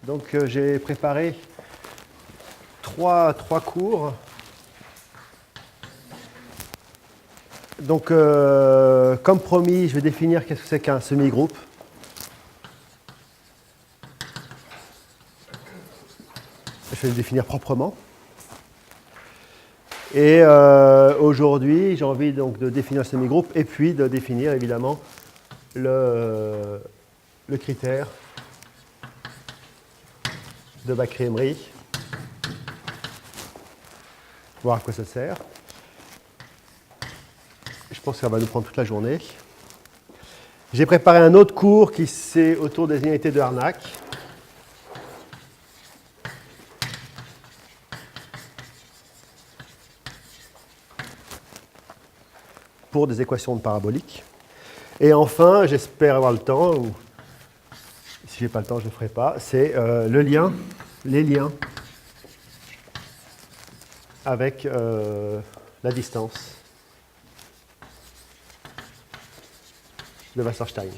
Donc j'ai préparé trois cours. Donc comme promis, je vais définir qu'est-ce que c'est qu'un semi-groupe. Je vais le définir proprement. Et aujourd'hui, j'ai envie donc de définir le semi-groupe et puis de définir évidemment le critère de Bakri-Emery, voir à quoi ça sert. Je pense que ça va nous prendre toute la journée. J'ai préparé un autre cours qui c'est autour des inégalités de Harnack. Pour des équations de parabolique. Et enfin, j'espère avoir le temps, ou si je n'ai pas le temps, je ne le ferai pas, c'est les liens avec la distance de Wasserstein.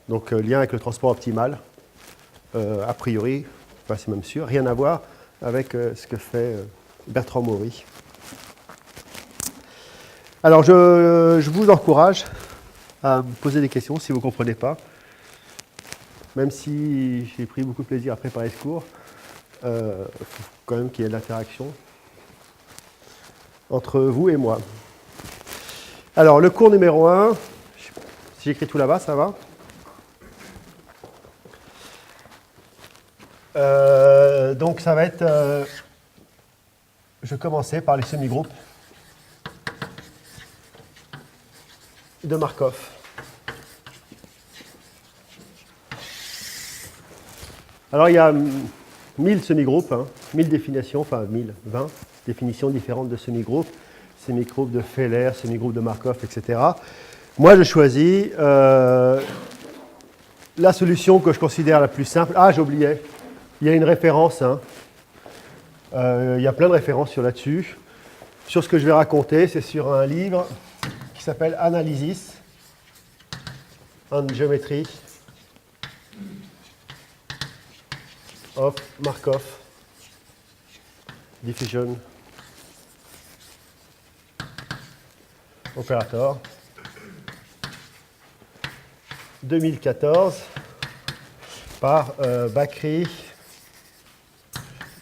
Donc, lien avec le transport optimal, a priori, pas c'est même sûr, rien à voir avec ce que fait Bertrand Maury. Alors, je vous encourage à me poser des questions si vous ne comprenez pas. Même si j'ai pris beaucoup de plaisir à préparer ce cours, il faut quand même qu'il y ait de l'interaction entre vous et moi. Alors, le cours numéro 1, si j'écris tout là-bas, ça va ? Donc, ça va être... je vais commencer par les semi-groupes de Markov. Alors, il y a 1000 semi-groupes, 1000 définitions, enfin 20 définitions différentes de semi-groupes, semi-groupes de Feller, semi-groupes de Markov, etc. Moi, je choisis la solution que je considère la plus simple. Ah, j'oubliais, il y a une référence, il y a plein de références là-dessus. Sur ce que je vais raconter, c'est sur un livre qui s'appelle Analysis and Geometry of Markov Diffusion Operator 2014 par Bakri,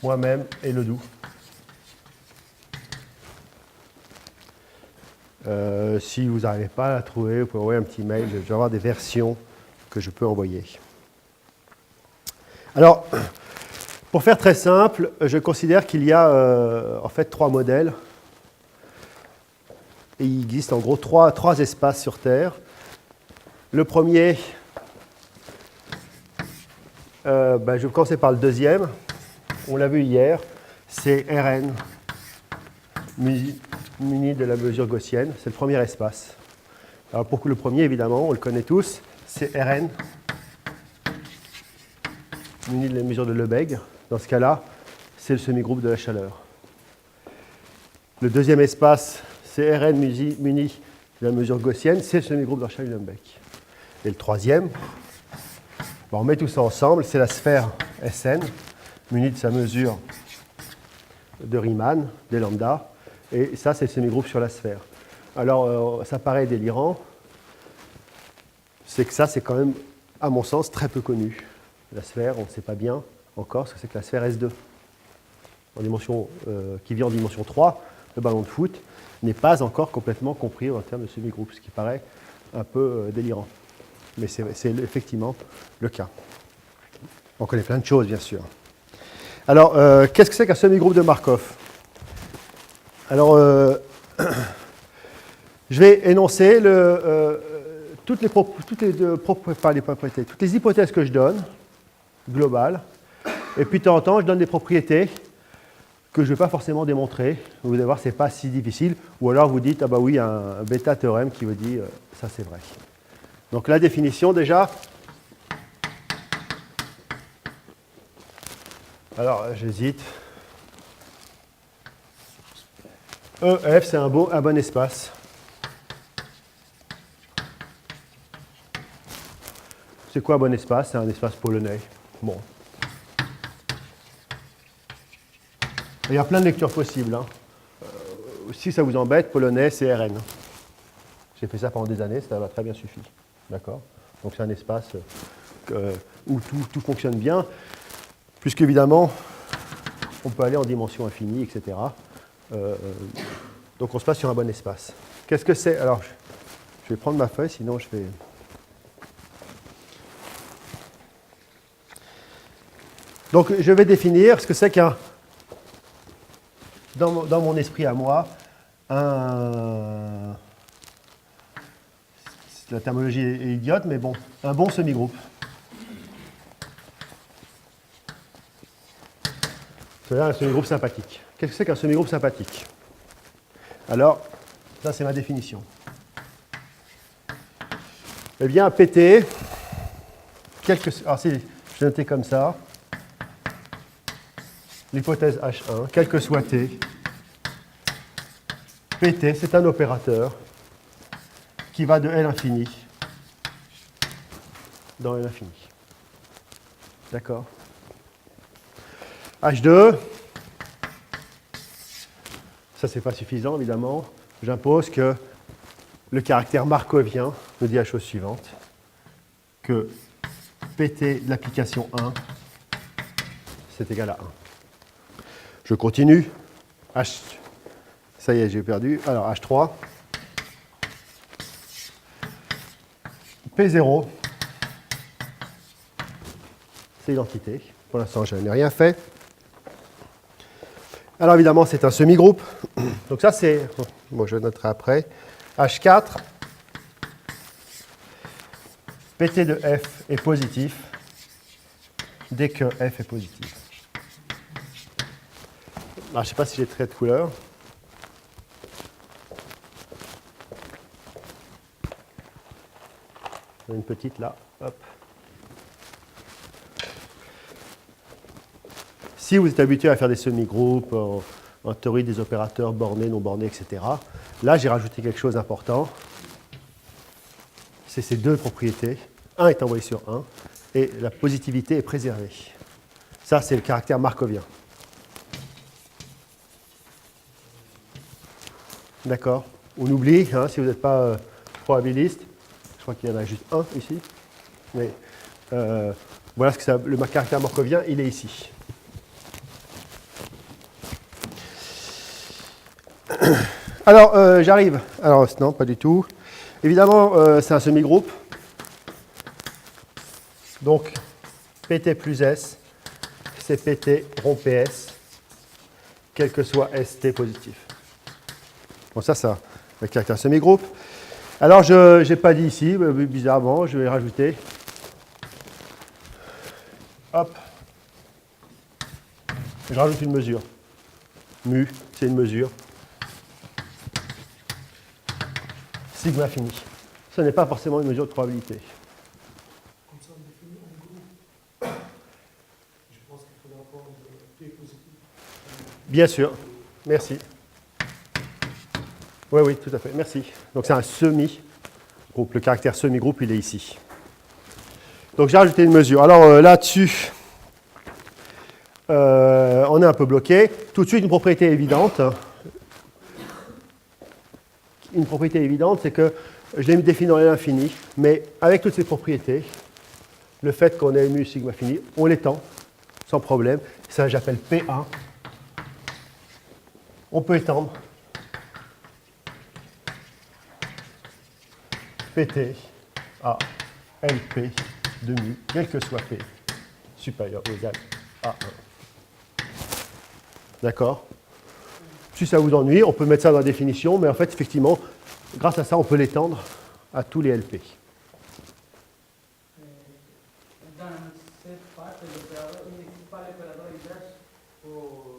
moi-même et Ledoux. Si vous n'arrivez pas à la trouver, vous pouvez envoyer un petit mail. Je vais avoir des versions que je peux envoyer. Alors, pour faire très simple, je considère qu'il y a en fait 3 modèles. Et il existe en gros 3 espaces sur Terre. Le premier, je vais commencer par le deuxième. On l'a vu hier, c'est Rn muni de la mesure gaussienne. C'est le premier espace. Alors pour le premier, évidemment, on le connaît tous, c'est Rn muni de la mesure de Lebesgue. Dans ce cas-là, c'est le semi-groupe de la chaleur. Le deuxième espace, c'est Rn muni de la mesure gaussienne, c'est le semi-groupe de Scheibenbeck. Et le troisième, on met tout ça ensemble, c'est la sphère Sn, munie de sa mesure de Riemann, des lambda, et ça, c'est le semi-groupe sur la sphère. Alors, ça paraît délirant, c'est que ça, c'est quand même, à mon sens, très peu connu. La sphère, on ne sait pas bien encore ce que c'est que la sphère S2. En dimension, qui vit en dimension 3, le ballon de foot, n'est pas encore complètement compris en termes de semi-groupe, ce qui paraît un peu délirant. Mais c'est effectivement le cas. On connaît plein de choses, bien sûr. Alors, qu'est-ce que c'est qu'un semi-groupe de Markov? Alors, je vais énoncer toutes les hypothèses que je donne, globales, et puis de temps en temps, je donne des propriétés que je ne vais pas forcément démontrer. Vous allez voir, ce n'est pas si difficile. Ou alors vous dites, ah bah oui, un bêta-théorème qui vous dit, ça c'est vrai. Donc la définition déjà. Alors j'hésite. EF, c'est un bon espace. C'est quoi un bon espace? C'est un espace polonais. Bon. Il y a plein de lectures possibles. Hein. Si ça vous embête, polonais, c'est Rn. J'ai fait ça pendant des années, ça m'a très bien suffi. D'accord? Donc c'est un espace où tout fonctionne bien, puisqu'évidemment, on peut aller en dimension infinie, etc. Donc on se passe sur un bon espace. Qu'est-ce que c'est? Alors, je vais prendre ma feuille, sinon je vais... Donc je vais définir ce que c'est qu'un... Dans mon esprit à moi, la terminologie est idiote, mais bon, un bon semi-groupe. C'est-à-dire un semi-groupe sympathique. Qu'est-ce que c'est qu'un semi-groupe sympathique? Alors, ça c'est ma définition. Eh bien, PT, alors si je vais noter comme ça, l'hypothèse H1, quel que soit T, PT, c'est un opérateur qui va de L infini dans L infini. D'accord? H2, ça c'est pas suffisant évidemment, j'impose que le caractère markovien nous dit la chose suivante, que PT de l'application 1, c'est égal à 1. Je continue, ça y est, j'ai perdu, alors H3, P0, c'est l'identité, pour l'instant je n'ai rien fait. Alors évidemment c'est un semi-groupe, donc ça c'est, bon je noterai après, H4, PT de F est positif dès que F est positif. Alors, je ne sais pas si j'ai trait de couleur. Une petite là, hop. Si vous êtes habitué à faire des semi-groupes, en théorie des opérateurs bornés, non bornés, etc., là j'ai rajouté quelque chose d'important. C'est ces deux propriétés. 1 est envoyé sur 1 et la positivité est préservée. Ça, c'est le caractère markovien. D'accord? On oublie, hein, si vous n'êtes pas probabiliste, je crois qu'il y en a juste un ici, mais voilà ce que ça, le caractère markovien, il est ici. Alors, j'arrive. Alors, non, pas du tout. Évidemment, c'est un semi-groupe. Donc, PT plus S, c'est PT rond PS, quel que soit ST positif. Bon, ça, le caractère semi-groupe. Alors, je n'ai pas dit ici, bizarrement, je vais rajouter. Hop. Je rajoute une mesure. Mu, c'est une mesure. Sigma fini. Ce n'est pas forcément une mesure de probabilité. Comme ça, on définit en groupe. Je pense qu'il faudra prendre P positif. Bien sûr. Merci. Oui, oui, tout à fait. Merci. Donc c'est un semi-groupe. Le caractère semi-groupe, il est ici. Donc j'ai rajouté une mesure. Alors là-dessus, on est un peu bloqué. Tout de suite, une propriété évidente. Une propriété évidente, c'est que je l'ai définie dans l'infini, mais avec toutes ces propriétés, le fait qu'on ait mu sigma fini, on l'étend sans problème. Ça, j'appelle P1. On peut étendre PT à LP de mu, quel que soit P supérieur ou égal à 1. D'accord? Si ça vous ennuie, on peut mettre ça dans la définition, mais en fait, effectivement, grâce à ça, on peut l'étendre à tous les LP. Dans cette partie, l'opérateur, il n'existe pas l'opérateur inverse pour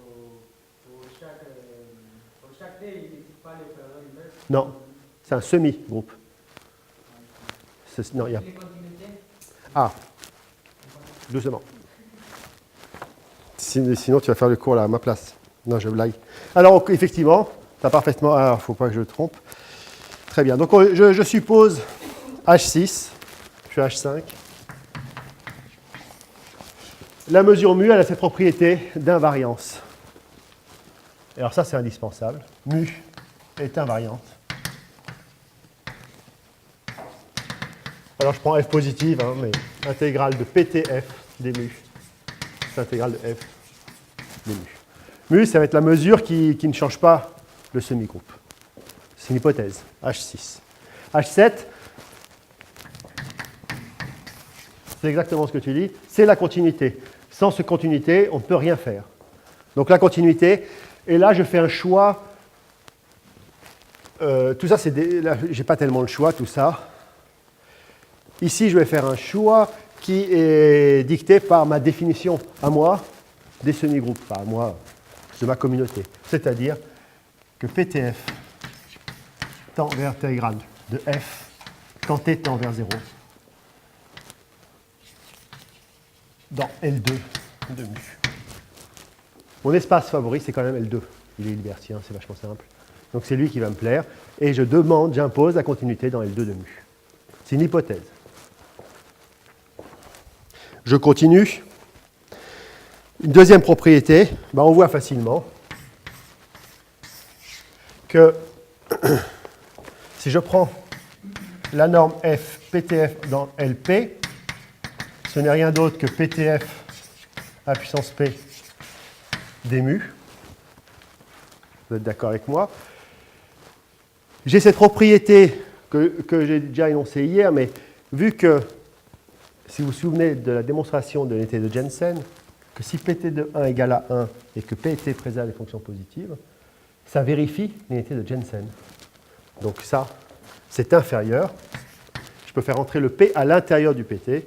chaque T, il n'existe pas l'opérateur inverse. Non, c'est un semi-groupe. Non, il y a... Les continuités. Ah, doucement. Sinon, tu vas faire le cours là, à ma place. Non, je blague. Alors, effectivement, tu as parfaitement... Alors, il ne faut pas que je le trompe. Très bien. Donc, je suppose H6, je suis H5. La mesure mu, elle a cette propriété d'invariance. Et alors ça, c'est indispensable. Mu est invariante. Alors je prends f positive, hein, mais intégrale de PTF des mu. C'est intégrale de f des mu. Mu, ça va être la mesure qui ne change pas le semi-groupe. C'est une hypothèse. H6. H7, c'est exactement ce que tu dis, c'est la continuité. Sans cette continuité, on ne peut rien faire. Donc la continuité, et là je fais un choix. Tout ça, je n'ai pas tellement le choix, tout ça. Ici, je vais faire un choix qui est dicté par ma définition à moi des semi-groupes, enfin à moi, de ma communauté. C'est-à-dire que PTF tend vers intégrale de f quand t tend vers 0 dans L2 de mu. Mon espace favori, c'est quand même L2. Il est hilbertien, c'est vachement simple. Donc c'est lui qui va me plaire. Et je demande, j'impose la continuité dans L2 de mu. C'est une hypothèse. Je continue. Une deuxième propriété, on voit facilement que si je prends la norme f PTF dans LP, ce n'est rien d'autre que PTF à puissance P des mu. Vous êtes d'accord avec moi? J'ai cette propriété que j'ai déjà énoncée hier, mais vu que, si vous vous souvenez de la démonstration de l'unité de Jensen, que si PT de 1 égale à 1 et que P et T préservent les fonctions positives, ça vérifie l'unité de Jensen. Donc ça, c'est inférieur. Je peux faire entrer le P à l'intérieur du PT.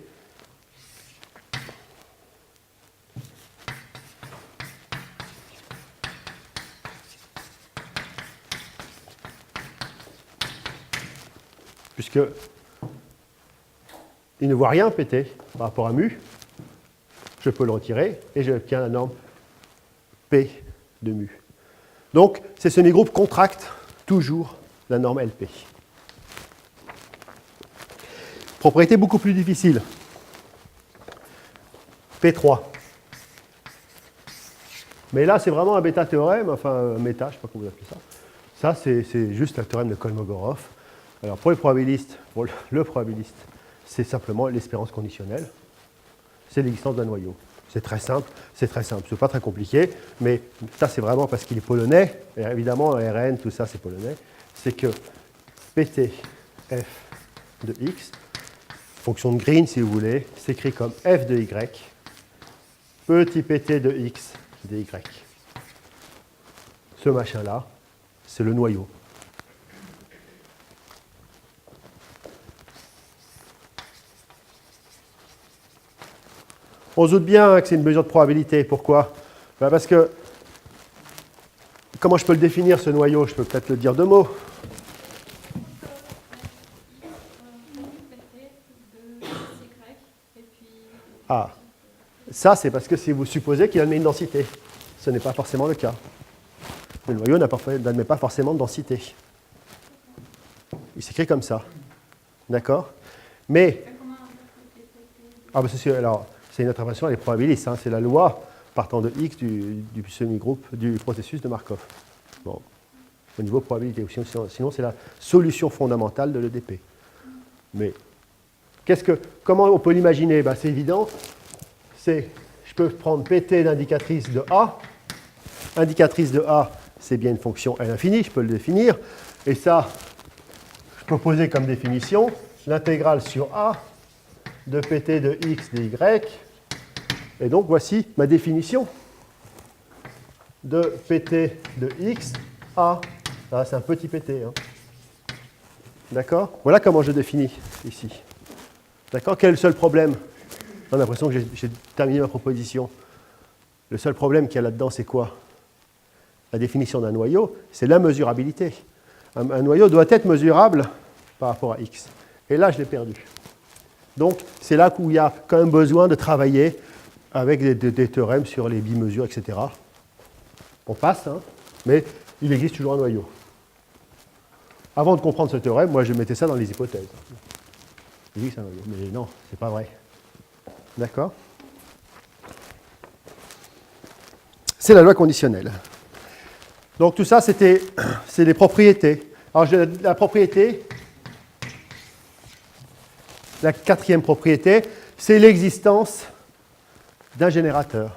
Puisque il ne voit rien PT par rapport à mu, je peux le retirer et j'obtiens la norme P de mu. Donc, ces semi-groupes contractent toujours la norme LP. Propriété beaucoup plus difficile. P3. Mais là, c'est vraiment un bêta-théorème, enfin un méta, je ne sais pas comment vous appelez ça. Ça, c'est juste un théorème de Kolmogorov. Alors, pour les probabilistes, pour le probabiliste, c'est simplement l'espérance conditionnelle. C'est l'existence d'un noyau. C'est très simple, c'est pas très compliqué, mais ça c'est vraiment parce qu'il est polonais, et évidemment RN, tout ça c'est polonais, c'est que PT f de x, fonction de Green si vous voulez, s'écrit comme f de y, petit pt de x de y. Ce machin-là, c'est le noyau. On se doute bien que c'est une mesure de probabilité. Pourquoi? Parce que, comment je peux le définir, ce noyau? Je peux peut-être le dire deux mots. Ah, ça c'est parce que si vous supposez qu'il admet une densité. Ce n'est pas forcément le cas. Le noyau n'admet pas forcément de densité. Il s'écrit comme ça. D'accord? Mais... Ah, ben c'est une interprétation, elle est probabiliste. Hein, c'est la loi partant de x du semi-groupe du processus de Markov. Bon, au niveau probabilité. Sinon, c'est la solution fondamentale de l'EDP. Mais comment on peut l'imaginer? C'est évident. Je peux prendre PT d'indicatrice de A. Indicatrice de A, c'est bien une fonction L infinie, je peux le définir. Et ça, je peux poser comme définition l'intégrale sur A de PT de x de y. Et donc, voici ma définition de PT de x à... Ah, c'est un petit pt. Hein. D'accord? Voilà comment je définis ici. D'accord? Quel est le seul problème? On a l'impression que j'ai terminé ma proposition. Le seul problème qu'il y a là-dedans, c'est quoi? La définition d'un noyau, c'est la mesurabilité. Un noyau doit être mesurable par rapport à x. Et là, je l'ai perdu. Donc, c'est là où il y a quand même besoin de travailler avec des théorèmes sur les bimesures, etc. On passe, hein, mais il existe toujours un noyau. Avant de comprendre ce théorème, moi, je mettais ça dans les hypothèses. Il existe un noyau, mais non, c'est pas vrai. D'accord? C'est la loi conditionnelle. Donc tout ça, c'est les propriétés. Alors la propriété, la quatrième propriété, c'est l'existence d'un générateur.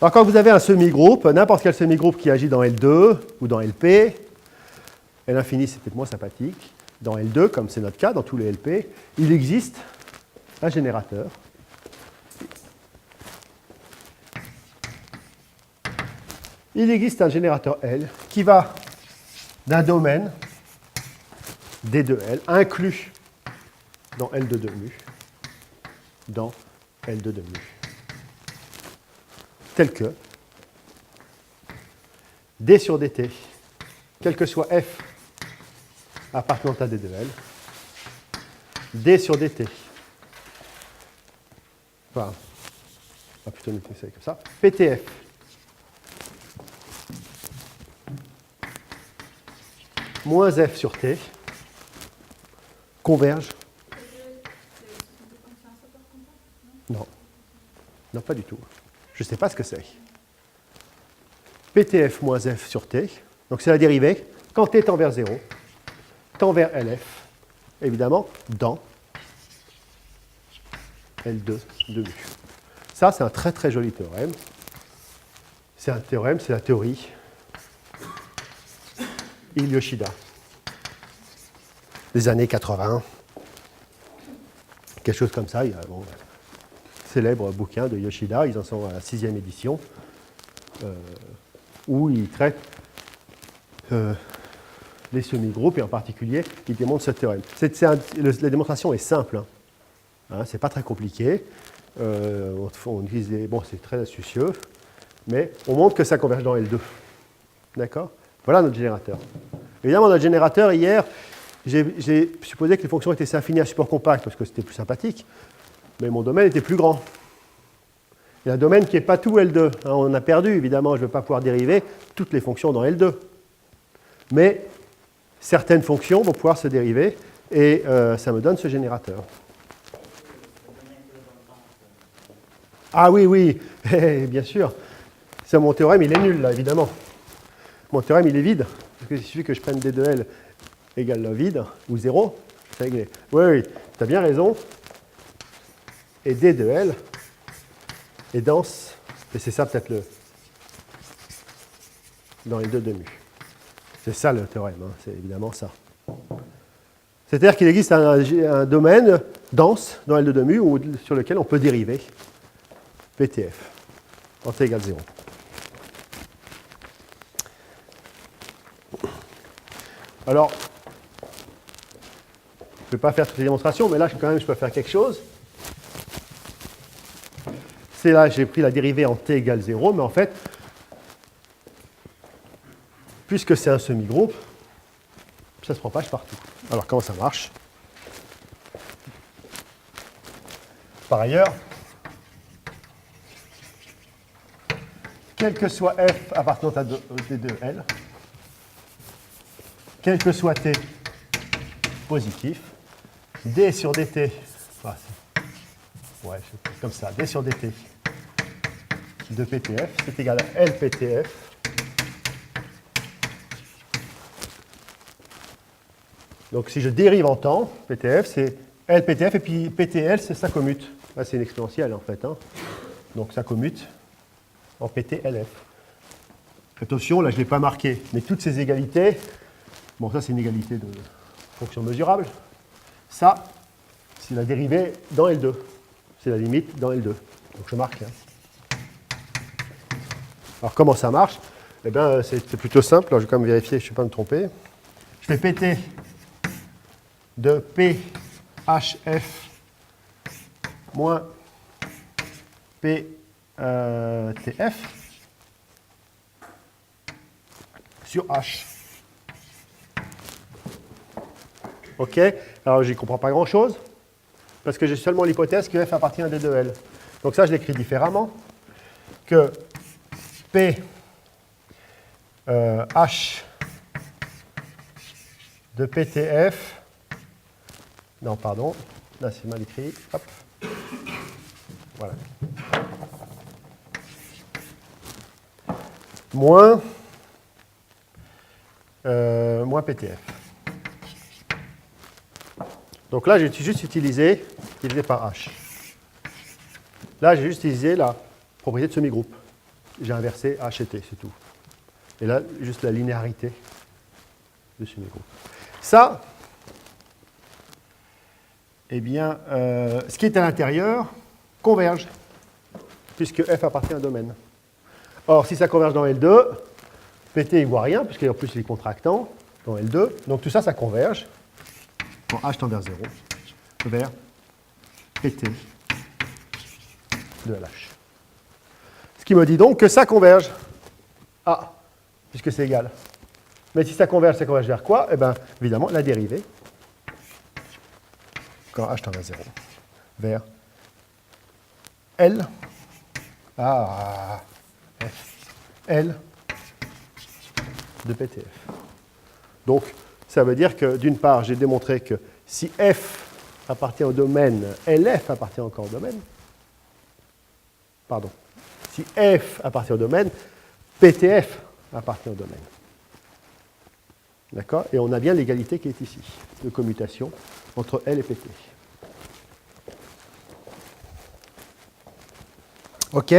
Alors quand vous avez un semi-groupe, n'importe quel semi-groupe qui agit dans L2 ou dans LP, L infini c'est peut-être moins sympathique, dans L2, comme c'est notre cas, dans tous les LP, il existe un générateur. Il existe un générateur L qui va d'un domaine D de L inclus dans L de mu, dans L de mu, tel que D sur dt, quel que soit f appartenant à D de L, D sur dt, enfin, on va plutôt noter ça comme ça, PTF, moins f sur t, converge. Non. Non, pas du tout. Je ne sais pas ce que c'est. PTF moins f sur t, donc c'est la dérivée, quand t tend vers 0, tend vers LF, évidemment, dans L2 de mu. Ça, c'est un très très joli théorème. C'est un théorème, c'est la théorie Il-Yoshida, des années 80, quelque chose comme ça. Il y a célèbre bouquin de Yoshida, ils en sont à la 6e édition, où ils traitent les semi-groupes, et en particulier, ils démontrent ce théorème. La démonstration est simple, hein, c'est pas très compliqué, on utilise c'est très astucieux, mais on montre que ça converge dans L2. D'accord ? Voilà notre générateur. Évidemment, notre générateur, hier, j'ai supposé que les fonctions étaient affinies à support compact, parce que c'était plus sympathique, mais mon domaine était plus grand. Il y a un domaine qui n'est pas tout L2. Hein, on a perdu, évidemment, je ne vais pas pouvoir dériver toutes les fonctions dans L2. Mais certaines fonctions vont pouvoir se dériver, et ça me donne ce générateur. Ah oui, oui, bien sûr. Ça, mon théorème, il est nul, là, évidemment. Mon théorème, il est vide. Parce qu'il suffit que je prenne D de L égale le vide, ou 0, c'est réglé. Oui, oui, tu as bien raison. Et D de L est dense, et c'est ça peut-être dans les 2 de mu. C'est ça le théorème, hein, c'est évidemment ça. C'est-à-dire qu'il existe un domaine dense dans L2 de mu sur lequel on peut dériver PTF en t égale 0. Alors, je ne vais pas faire toutes les démonstrations, mais là, quand même, je peux faire quelque chose. C'est là, j'ai pris la dérivée en t égale 0, mais en fait, puisque c'est un semi-groupe, ça se propage partout. Alors, comment ça marche? Par ailleurs, quel que soit f appartenant à D de L, quel que soit t positif, d sur dt, comme ça, d sur dt de PTF, c'est égal à LPTF donc si je dérive en temps, PTF, c'est LPTF, et puis PTL, ça commute. Là, c'est une exponentielle, en fait. Hein. Donc ça commute en PTLF. Attention, là, je ne l'ai pas marqué, mais toutes ces égalités, bon, ça, c'est une égalité de fonction mesurable. Ça, c'est la dérivée dans L2. C'est la limite dans L2. Donc je marque. Hein. Alors, comment ça marche? Eh bien, c'est plutôt simple. Alors, je vais quand même vérifier, je ne vais pas me tromper. Je fais PT de PHF moins PTF sur H. OK? Alors, je n'y comprends pas grand-chose, parce que j'ai seulement l'hypothèse que F appartient à D de L. Donc ça, je l'écris différemment, que P H de PTF, non, pardon, Là, c'est mal écrit. Hop. Voilà. Moins PTF. Donc là, j'ai juste utilisé divisé par H. Là, j'ai juste utilisé la propriété de semi-groupe. J'ai inversé H et T, c'est tout. Et là, juste la linéarité de semi-groupe. Ça, eh bien, ce qui est à l'intérieur converge, puisque F appartient à un domaine. Or, si ça converge dans L2, PT il ne voit rien, puisqu'en plus il est contractant dans L2. Donc tout ça, ça converge quand H tend vers 0, vers PT de LH. Ce qui me dit donc que ça converge. Ah, puisque c'est égal. Mais si ça converge vers quoi? Eh bien, évidemment, la dérivée, quand H tend vers 0, vers L, F, L de PTF. Donc, ça veut dire que, d'une part, j'ai démontré que si F appartient au domaine, LF appartient encore au domaine. Pardon. Si F appartient au domaine, PTF appartient au domaine. D'accord? Et on a bien l'égalité qui est ici, de commutation entre L et PT. OK?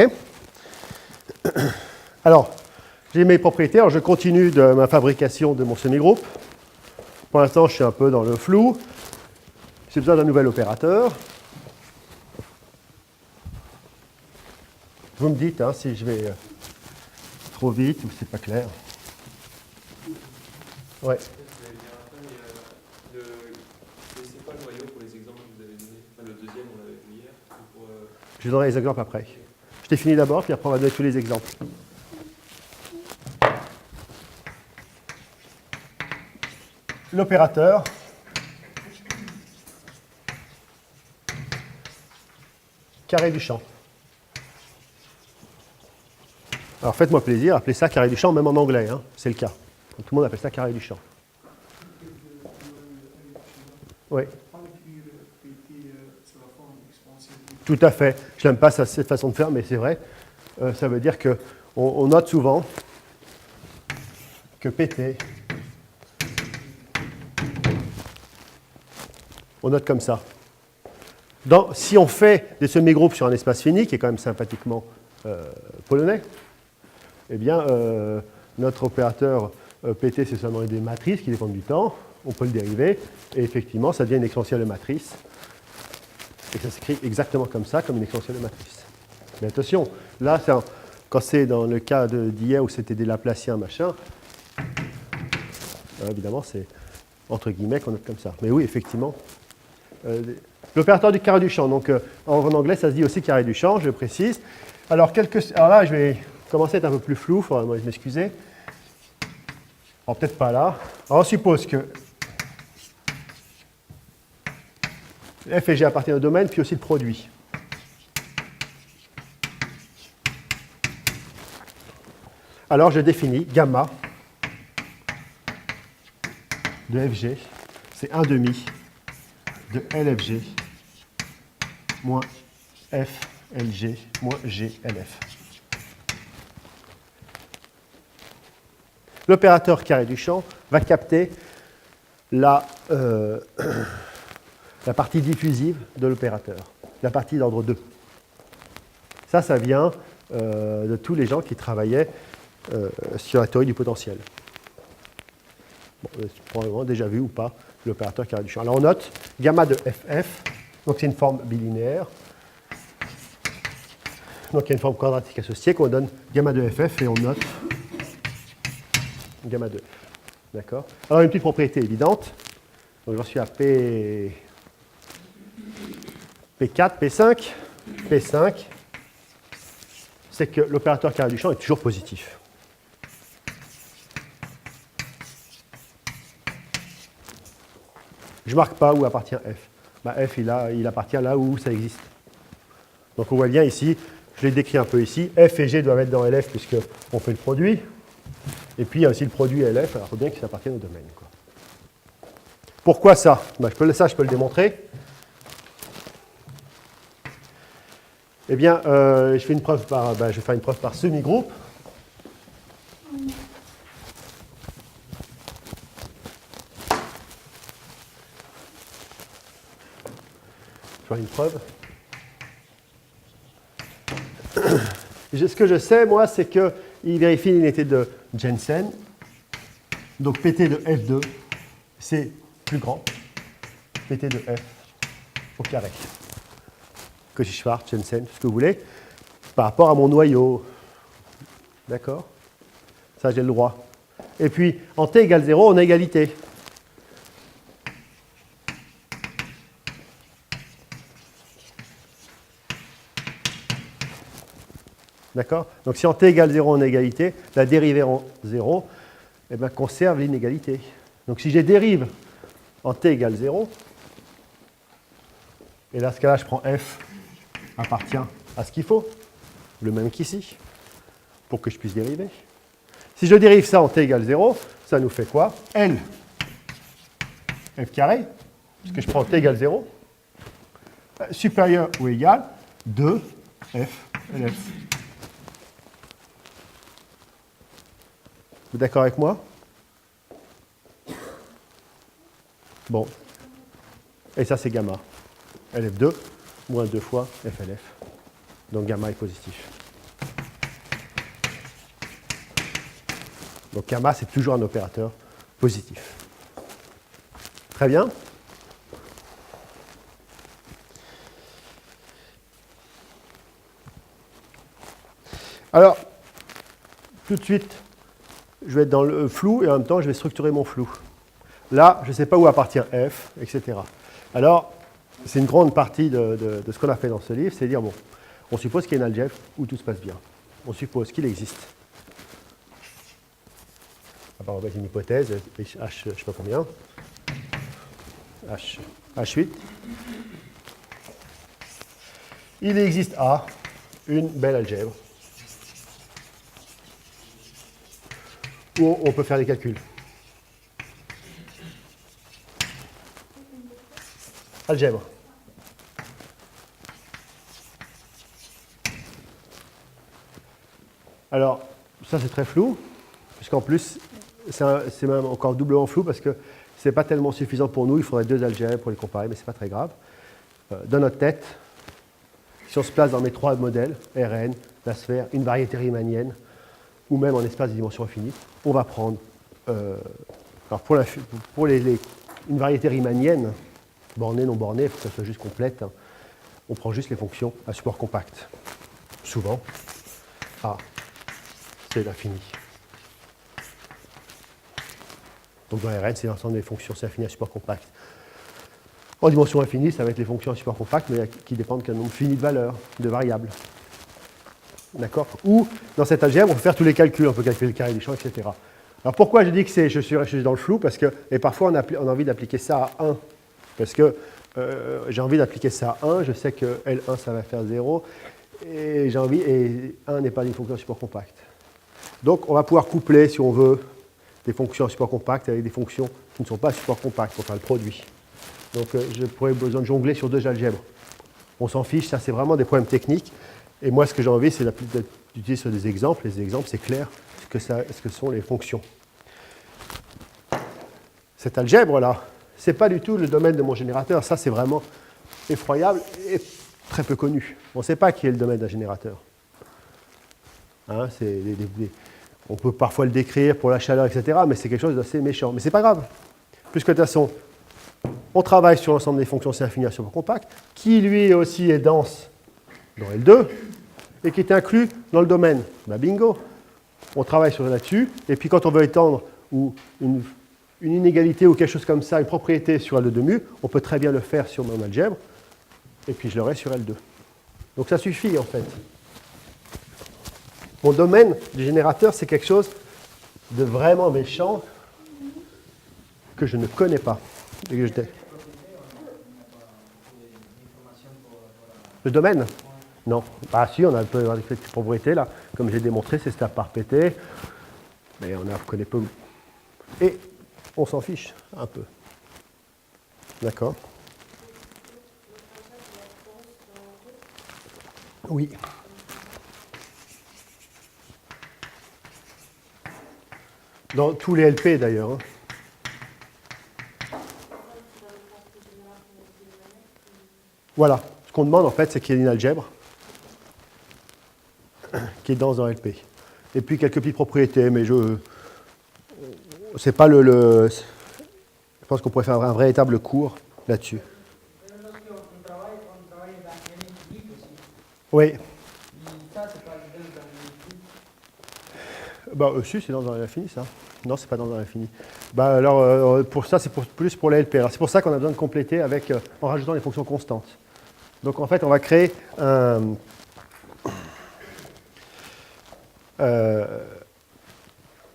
Alors, j'ai mes propriétés. Alors, je continue de ma fabrication de mon semi-groupe. Pour l'instant, je suis un peu dans le flou. J'ai besoin d'un nouvel opérateur. Vous me dites si je vais trop vite ou c'est pas clair. Ouais. C'est pas le noyau pour les exemples que vous avez donnés. Enfin, le deuxième, on l'avait vu hier. Je donnerai les exemples après. Je définis d'abord, puis après on va donner tous les exemples. L'opérateur carré du champ. Alors faites-moi plaisir, appelez ça carré du champ, même en anglais, c'est le cas. Tout le monde appelle ça carré du champ. Oui. Tout à fait. Je n'aime pas cette façon de faire, mais c'est vrai. Ça veut dire qu'on note souvent que PT, on note comme ça. Si on fait des semi-groupes sur un espace fini, qui est quand même sympathiquement polonais, eh bien, notre opérateur PT, c'est seulement des matrices qui dépendent du temps. On peut le dériver, et effectivement, ça devient une exponentielle de matrice. Et ça s'écrit exactement comme ça, comme une exponentielle de matrice. Mais attention, là, quand c'est dans le cas d'hier où c'était des Laplaciens, machin, évidemment, c'est entre guillemets qu'on note comme ça. Mais oui, effectivement. L'opérateur du carré du champ. Donc, en anglais, ça se dit aussi carré du champ, je précise. Alors là, je vais commencer à être un peu plus flou, il faudra m'excuser. Alors, peut-être pas là. Alors, on suppose que F et G appartiennent au domaine, puis aussi le produit. Alors, je définis gamma de FG, c'est 1 demi de LFG moins FLG moins GLF. L'opérateur carré du champ va capter la partie diffusive de l'opérateur, la partie d'ordre 2. Ça vient de tous les gens qui travaillaient sur la théorie du potentiel. Bon, probablement déjà vu ou pas l'opérateur carré du champ. Alors on note gamma de FF, donc c'est une forme bilinéaire. Donc il y a une forme quadratique associée qu'on donne gamma de FF et on note gamma de F. D'accord? Alors une petite propriété évidente. Donc j'en suis à P4, P5. P5, c'est que l'opérateur carré du champ est toujours positif. Je ne marque pas où appartient F. F, il appartient là où ça existe. Donc on voit bien ici, je l'ai décrit un peu ici, F et G doivent être dans LF puisqu'on fait le produit. Et puis il y a aussi le produit LF, alors il faut bien qu'il appartienne au domaine. Pourquoi ça? Je peux le démontrer. Eh bien, je fais une preuve par, je vais faire une preuve par semi-groupe. Faire une preuve. Ce que je sais, moi, c'est qu'il vérifie l'unité de Jensen. Donc PT de F2, c'est plus grand. PT de F au carré. Cauchy-Schwarz, Jensen, ce que vous voulez, par rapport à mon noyau. D'accord? Ça, j'ai le droit. Et puis, en t égale 0, on a égalité. D'accord? Donc si en t égale 0 on a égalité, la dérivée en 0 eh bien, conserve l'inégalité. Donc si j'ai dérive en t égale 0, et dans ce cas-là, je prends f appartient à ce qu'il faut, le même qu'ici, pour que je puisse dériver. Si je dérive ça en t égale 0, ça nous fait quoi? L f carré, puisque je prends t égale 0, supérieur ou égal 2 f lf. Vous êtes d'accord avec moi? Bon. Et ça, c'est gamma. LF2 moins 2 fois FLF. Donc gamma est positif. Donc gamma, c'est toujours un opérateur positif. Très bien. Alors, tout de suite, je vais être dans le flou et en même temps, je vais structurer mon flou. Là, je ne sais pas où appartient F, etc. Alors, c'est une grande partie de ce qu'on a fait dans ce livre, c'est dire, bon, on suppose qu'il y a une algèbre où tout se passe bien. On suppose qu'il existe. On va mettre une hypothèse, H, je ne sais pas combien, H8. Il existe A, une belle algèbre, où on peut faire des calculs. Algèbre. Alors, ça c'est très flou, puisqu'en plus, c'est même encore doublement flou parce que ce n'est pas tellement suffisant pour nous, il faudrait deux algèbres pour les comparer, mais ce n'est pas très grave. Dans notre tête, si on se place dans mes trois modèles, Rn, la sphère, une variété riemannienne, ou même en espace de dimension infinie, on va prendre, alors pour une variété riemannienne, bornée, non bornée, il faut que ça soit juste complète, hein, on prend juste les fonctions à support compact. Souvent, A, c'est l'infini. Donc dans Rn, c'est l'ensemble des fonctions, c'est infini à support compact. En dimension infinie, ça va être les fonctions à support compact, mais qui dépendent d'un nombre fini de valeurs, de variables. D'accord? Ou, dans cette algèbre, on peut faire tous les calculs, on peut calculer le carré du champ, etc. Alors pourquoi je dis que je suis dans le flou? Parce que, et parfois on a envie d'appliquer ça à 1. Parce que j'ai envie d'appliquer ça à 1, je sais que L1 ça va faire 0, et j'ai envie, et 1 n'est pas une fonction à support compact. Donc on va pouvoir coupler, si on veut, des fonctions à support compact avec des fonctions qui ne sont pas à support compact pour faire le produit. Donc je pourrais besoin de jongler sur deux algèbres. On s'en fiche, ça c'est vraiment des problèmes techniques. Et moi ce que j'ai envie c'est d'utiliser sur des exemples. Les exemples c'est clair ce que sont les fonctions. Cette algèbre là, c'est pas du tout le domaine de mon générateur. Ça c'est vraiment effroyable et très peu connu. On ne sait pas qui est le domaine d'un générateur. Hein, on peut parfois le décrire pour la chaleur, etc. Mais c'est quelque chose d'assez méchant. Mais c'est pas grave. Puisque de toute façon, on travaille sur l'ensemble des fonctions C infinies à support compact, qui lui aussi est dense dans L2, et qui est inclus dans le domaine. Ben bingo, on travaille sur là-dessus, et puis quand on veut étendre ou une inégalité ou quelque chose comme ça, une propriété sur L2 de mu, on peut très bien le faire sur mon algèbre, et puis je l'aurai sur L2. Donc ça suffit en fait. Mon domaine du générateur, c'est quelque chose de vraiment méchant que je ne connais pas. Et que le domaine? Non. Ah si, on a un peu de propriété là. Comme j'ai démontré, c'est stable par PT. Mais on connaît peu. Et on s'en fiche un peu. D'accord? Oui. Dans tous les LP d'ailleurs. Hein. Voilà. Ce qu'on demande en fait, c'est qu'il y ait une algèbre qui est dans un LP. Et puis quelques petites propriétés, mais c'est pas je pense qu'on pourrait faire un véritable cours là-dessus. On travaille dans l'infinite aussi. Oui. Et ça, c'est pas dans l'infinite. Bah, si, c'est dans l'infini, ça. Non, c'est pas dans l'infini. Bah, alors, pour ça, c'est plus pour les LP. Alors, c'est pour ça qu'on a besoin de compléter avec, en rajoutant les fonctions constantes. Donc, en fait, on va créer un...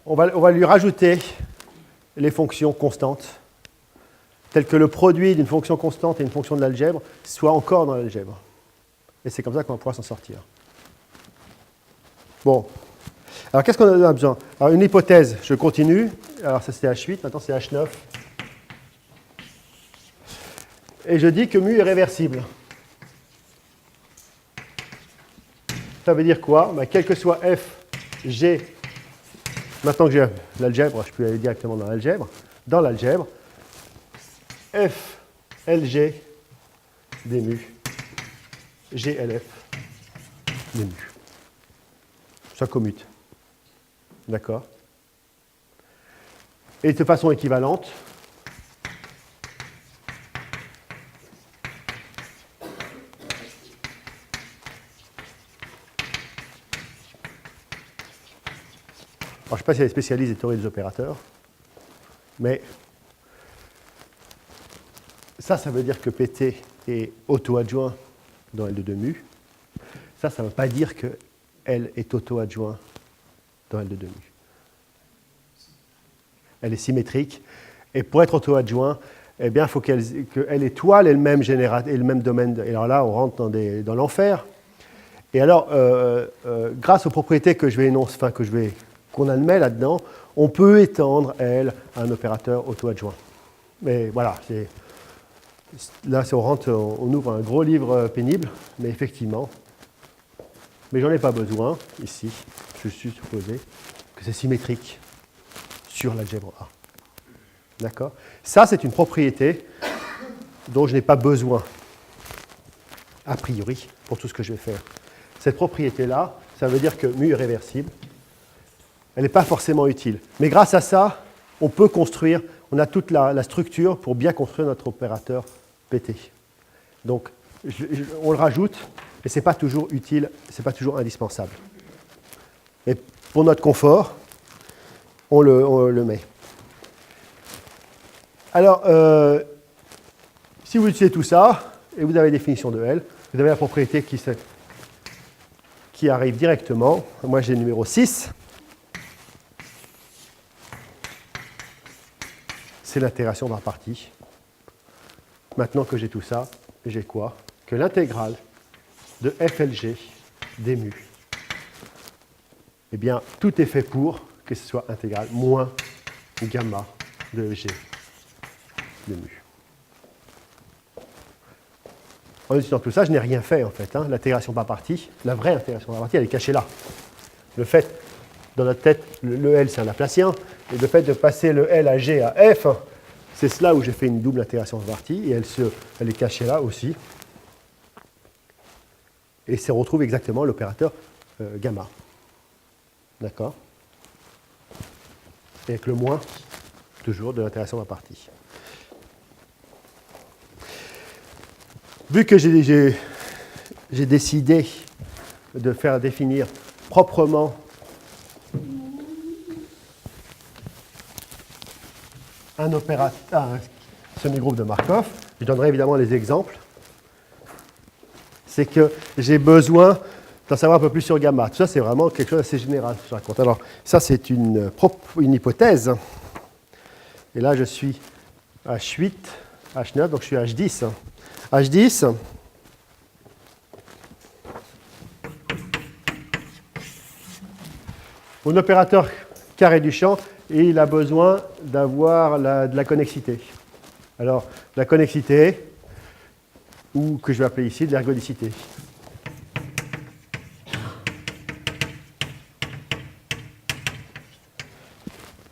on va lui rajouter les fonctions constantes, telles que le produit d'une fonction constante et une fonction de l'algèbre soit encore dans l'algèbre. Et c'est comme ça qu'on va pouvoir s'en sortir. Bon. Alors, qu'est-ce qu'on a besoin? Alors, une hypothèse, je continue. Alors, ça, c'était H8, maintenant, c'est H9. Et je dis que mu est réversible. Ça veut dire quoi? Ben, quel que soit f, g, maintenant que j'ai l'algèbre, je peux aller directement dans l'algèbre. Dans l'algèbre, f, lg, des mu, glf, des mu. Ça commute. D'accord? Et de façon équivalente, alors, je ne sais pas si elle est spécialiste des théories des opérateurs, mais ça veut dire que PT est auto-adjoint dans L de 2 mu. Ça ne veut pas dire que L est auto-adjoint dans L de 2 mu. Elle est symétrique. Et pour être auto-adjoint, eh bien, il faut qu'elle étoile ait le même générateur et le même domaine. Et alors là, on rentre dans l'enfer. Et alors, grâce aux propriétés que je vais énoncer, enfin qu'on admet là-dedans, on peut étendre L à un opérateur auto-adjoint. Mais voilà, là, on ouvre un gros livre pénible, mais effectivement. Mais j'en ai pas besoin ici. Je suis supposé que c'est symétrique sur l'algèbre A. D'accord? Ça, c'est une propriété dont je n'ai pas besoin, a priori, pour tout ce que je vais faire. Cette propriété-là, ça veut dire que mu est réversible. Elle n'est pas forcément utile. Mais grâce à ça, on peut construire, on a toute la structure pour bien construire notre opérateur PT. Donc, on le rajoute, et ce n'est pas toujours utile, ce n'est pas toujours indispensable. Et pour notre confort, on le met. Alors, si vous utilisez tout ça, et vous avez la définition de L, vous avez la propriété qui arrive directement. Moi, j'ai le numéro 6. C'est l'intégration par partie. Maintenant que j'ai tout ça, j'ai quoi? Que l'intégrale de FLG des mu, eh bien, tout est fait pour que ce soit intégrale moins gamma de G de mu. En utilisant tout ça, je n'ai rien fait en fait. Hein. L'intégration par partie, la vraie intégration par partie, elle est cachée là. Le fait, dans notre tête, le L c'est un Laplacien, et le fait de passer le L à G à F, c'est cela où j'ai fait une double intégration par partie, et elle est cachée là aussi. Et se retrouve exactement l'opérateur gamma. D'accord? Et avec le moins, toujours, de l'intégration par partie. Vu que j'ai décidé de faire définir proprement un opérateur, un semi-groupe de Markov, je donnerai évidemment les exemples, c'est que j'ai besoin d'en savoir un peu plus sur gamma. Tout ça, c'est vraiment quelque chose d'assez général, je raconte. Alors, ça, c'est une hypothèse. Et là, je suis H8, H9, donc je suis H10. H10, mon opérateur carré du champ, et il a besoin d'avoir de la connexité. Alors, la connexité, ou que je vais appeler ici de l'ergodicité.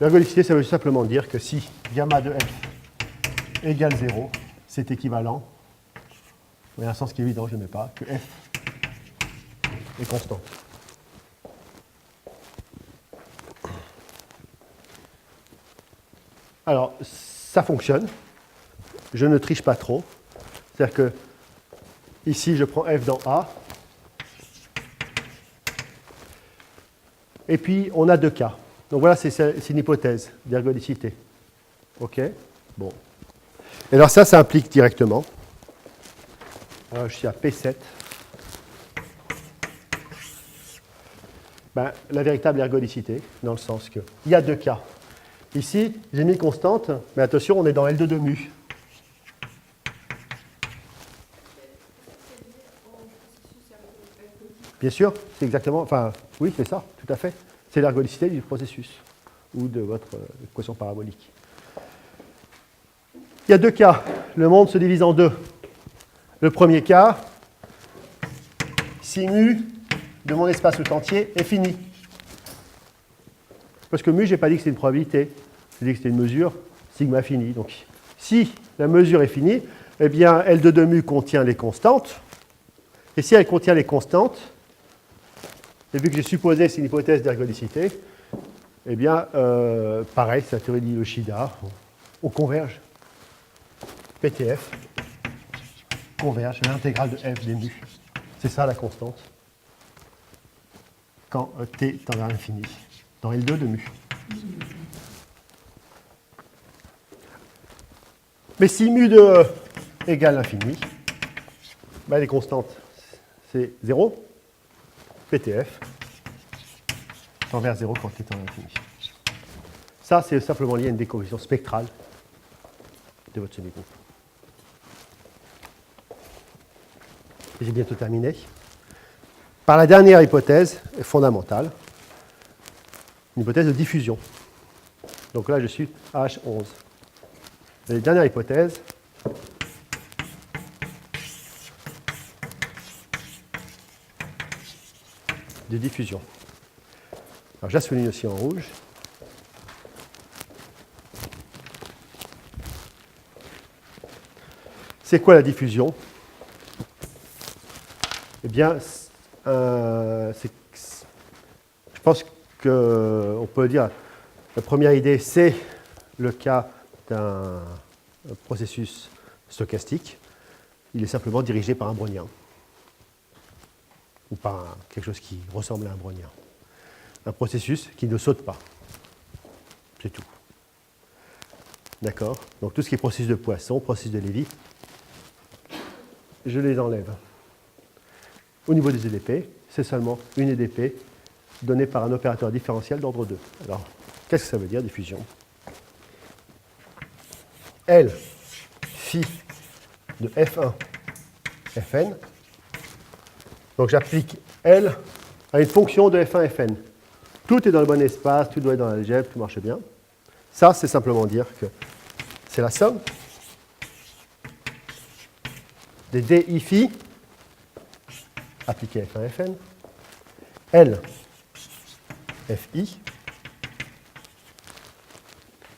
L'ergodicité, ça veut simplement dire que si gamma de f égale 0, c'est équivalent, il y a un sens qui est évident, je ne mets pas, que f est constant. Alors, ça fonctionne. Je ne triche pas trop. C'est-à-dire que ici, je prends f dans A. Et puis, on a deux cas. Donc voilà, c'est une hypothèse d'ergodicité. OK? Bon. Et alors ça implique directement. Alors, je suis à P7. Ben, la véritable ergodicité, dans le sens qu'il y a deux cas. Ici, j'ai mis constante, mais attention, on est dans L2 de mu. Bien sûr, c'est exactement, enfin, oui, c'est ça, tout à fait. C'est l'ergodicité du processus ou de votre équation parabolique. Il y a deux cas. Le monde se divise en deux. Le premier cas, si mu de mon espace tout entier est fini. Parce que mu, je n'ai pas dit que c'était une probabilité. J'ai dit que c'était une mesure sigma finie. Donc, si la mesure est finie, eh bien, L2 de mu contient les constantes. Et si elle contient les constantes, et vu que j'ai supposé que c'est une hypothèse d'ergodicité, eh bien, pareil, c'est la théorie de Yoshida, on converge. PTF converge à l'intégrale de f des mu. C'est ça la constante. Quand t tend vers l'infini, dans L2 de mu. Mais si mu de E égale l'infini, ben les constantes, c'est 0, PTF, tend vers 0 quand t tend vers l'infini. Ça, c'est simplement lié à une décomposition spectrale de votre semi-groupe. J'ai bientôt terminé. Par la dernière hypothèse fondamentale, une hypothèse de diffusion. Donc là, je suis H11. Et la dernière hypothèse, de diffusion. Alors, je la souligne aussi en rouge. C'est quoi la diffusion? Eh bien, je pense qu'on peut dire, la première idée, c'est le cas d'un processus stochastique. Il est simplement dirigé par un brownien, ou par quelque chose qui ressemble à un brownien. Un processus qui ne saute pas. C'est tout. D'accord? Donc tout ce qui est processus de Poisson, processus de Lévy, je les enlève. Au niveau des EDP, c'est seulement une EDP donnée par un opérateur différentiel d'ordre 2. Alors, qu'est-ce que ça veut dire, diffusion? L, phi de F1, Fn. Donc j'applique L à une fonction de F1, Fn. Tout est dans le bon espace, tout doit être dans l'algèbre, tout marche bien. Ça, c'est simplement dire que c'est la somme des di phi appliqué à F1, Fn, L, Fi,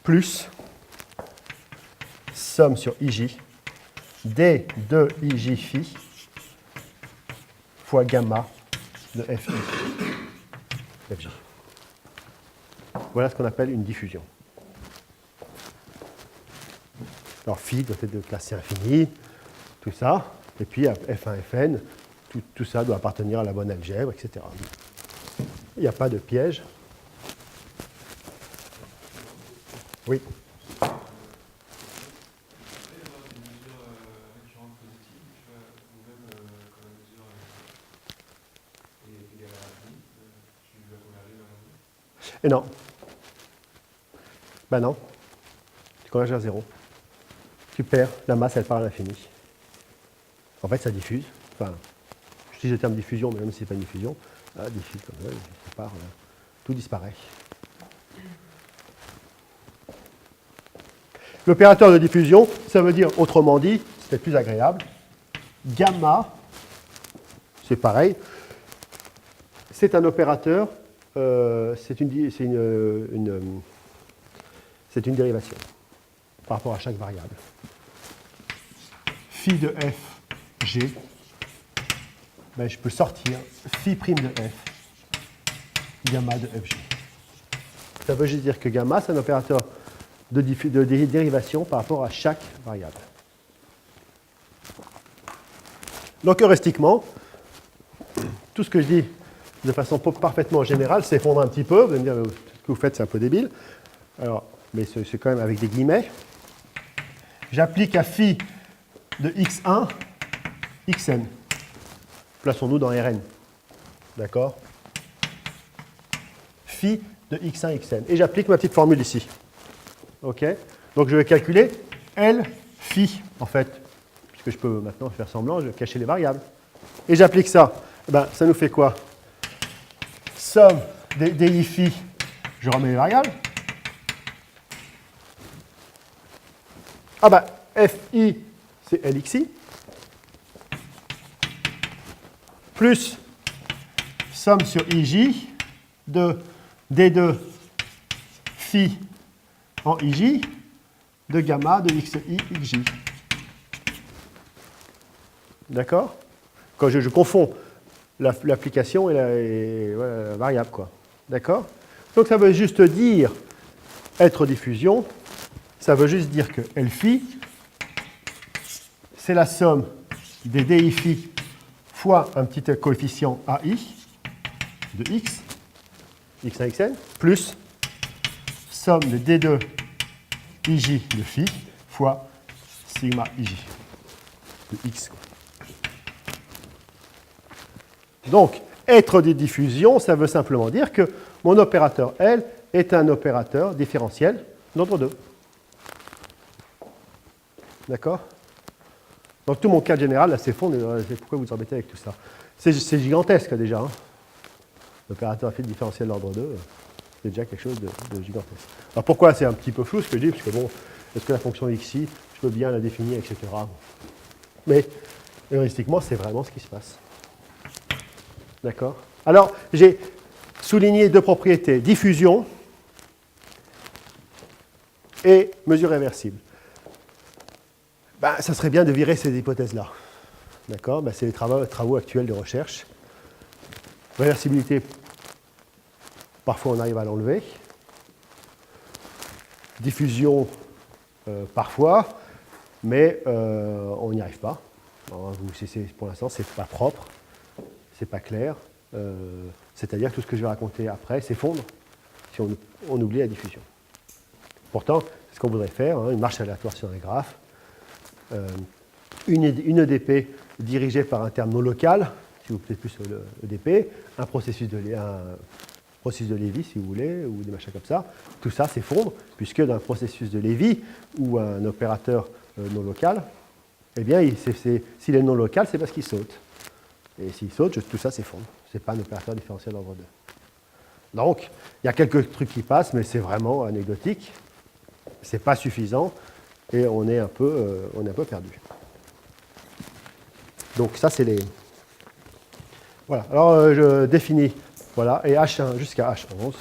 plus somme sur Ij, d de Ij phi fois gamma de Fi, Fj. Voilà ce qu'on appelle une diffusion. Alors phi doit être de classe infinie, tout ça, et puis F1, Fn, tout ça doit appartenir à la bonne algèbre, etc. Il n'y a pas de piège. Oui. Et non. Ben non. Tu converges à 0. Tu perds, la masse, elle part à l'infini. En fait, ça diffuse. Enfin, j'utilise le terme diffusion, mais même si ce n'est pas une diffusion, diffuse comme ça, ça part, tout disparaît. L'opérateur de diffusion, ça veut dire, autrement dit, c'était plus agréable, gamma, c'est pareil, c'est un opérateur, c'est une c'est une dérivation par rapport à chaque variable. Phi de f, g, ben, je peux sortir phi prime de f, gamma de fg. Ça veut juste dire que gamma, c'est un opérateur de dérivation par rapport à chaque variable. Donc, heuristiquement, tout ce que je dis de façon parfaitement générale s'effondre un petit peu. Vous allez me dire, ce que vous faites, c'est un peu débile. Alors, mais c'est quand même avec des guillemets. J'applique à phi de x1, xn. Plaçons-nous dans Rn. D'accord? Phi de x1, xn. Et j'applique ma petite formule ici. OK? Donc, je vais calculer L phi, en fait. Puisque je peux maintenant faire semblant, je vais cacher les variables. Et j'applique ça. Eh ben, ça nous fait quoi? Somme des di phi, je remets les variables. Ah ben, fi, c'est lxi. Plus somme sur ij de d2 phi en ij de gamma de xi, xj. D'accord? Quand je confonds l'application et la variable, quoi. D'accord? Donc ça veut juste dire être diffusion, ça veut juste dire que L phi, c'est la somme des di phi fois un petit coefficient AI de x, x1, xn, plus somme de d2 ij de phi fois sigma ij de x. Quoi. Donc, être de diffusion, ça veut simplement dire que mon opérateur L est un opérateur différentiel d'ordre 2. D'accord? Donc, tout mon cas général, là, c'est fond. Pourquoi vous embêtez avec tout ça? C'est gigantesque, déjà. Hein. L'opérateur différentiel d'ordre 2, c'est déjà quelque chose de gigantesque. Alors, pourquoi c'est un petit peu flou, ce que je dis? Parce que, bon, est-ce que la fonction xi, je peux bien la définir, etc. Mais, heuristiquement, c'est vraiment ce qui se passe. D'accord? Alors, j'ai souligné deux propriétés, diffusion et mesure réversible. Ben, ça serait bien de virer ces hypothèses-là. D'accord? Ben, c'est les travaux actuels de recherche. Réversibilité, parfois on arrive à l'enlever. Diffusion, parfois, mais on n'y arrive pas. Alors, pour l'instant, c'est pas propre. C'est pas clair, c'est-à-dire que tout ce que je vais raconter après s'effondre si on oublie la diffusion. Pourtant, c'est ce qu'on voudrait faire, hein, une marche aléatoire sur un graphe, une EDP dirigée par un terme non local, si vous plaît plus l'EDP, un processus de Lévy, si vous voulez, ou des machins comme ça, tout ça s'effondre, puisque dans un processus de Lévy ou un opérateur non local, eh bien, s'il est non local, c'est parce qu'il saute. Et s'il saute, tout ça s'effondre. Ce n'est pas un opérateur différentiel d'ordre 2. Donc, il y a quelques trucs qui passent, mais c'est vraiment anecdotique. Ce n'est pas suffisant et on est un peu perdu. Donc, ça, c'est les. Voilà. Alors, je définis. Voilà. Et H1 jusqu'à H11.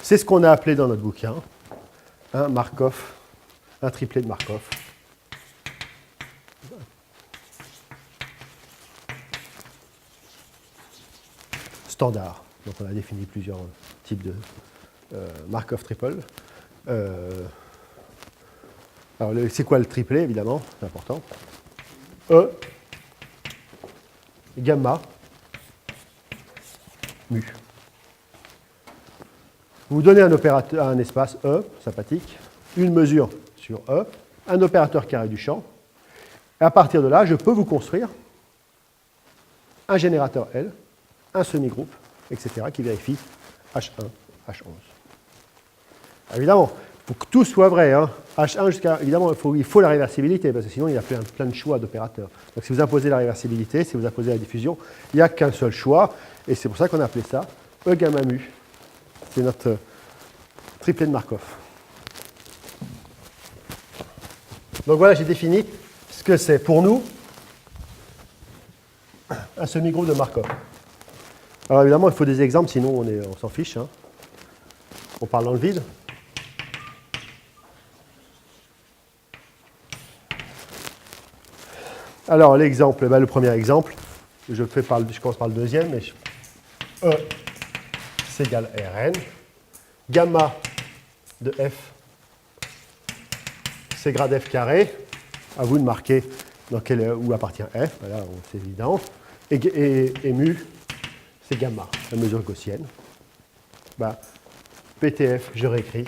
C'est ce qu'on a appelé dans notre bouquin un Markov. Un triplet de Markov. Standard. Donc on a défini plusieurs types de Markov triple. Alors c'est quoi le triplet, évidemment? C'est important. E, gamma, mu. Vous donnez un opérateur, un espace E, sympathique, une mesure sur E, un opérateur carré du champ. Et à partir de là, je peux vous construire un générateur L, un semi-groupe, etc., qui vérifie H1, H11. Évidemment, pour que tout soit vrai, hein, H1 jusqu'à... Évidemment, il faut la réversibilité, parce que sinon, il y a plein de choix d'opérateurs. Donc, si vous imposez la réversibilité, si vous imposez la diffusion, il n'y a qu'un seul choix, et c'est pour ça qu'on a appelé ça E gamma mu. C'est notre triplet de Markov. Donc voilà, j'ai défini ce que c'est pour nous un semi-groupe de Markov. Alors évidemment, il faut des exemples, sinon on s'en fiche. Hein. On parle dans le vide. Alors l'exemple, le premier exemple, je commence par le deuxième, mais E c'est égal à Rn. Gamma de F, c'est grade F carré. À vous de marquer où appartient F, voilà, c'est évident. Et mu, c'est gamma, la mesure gaussienne. Bah, PTF, je réécris.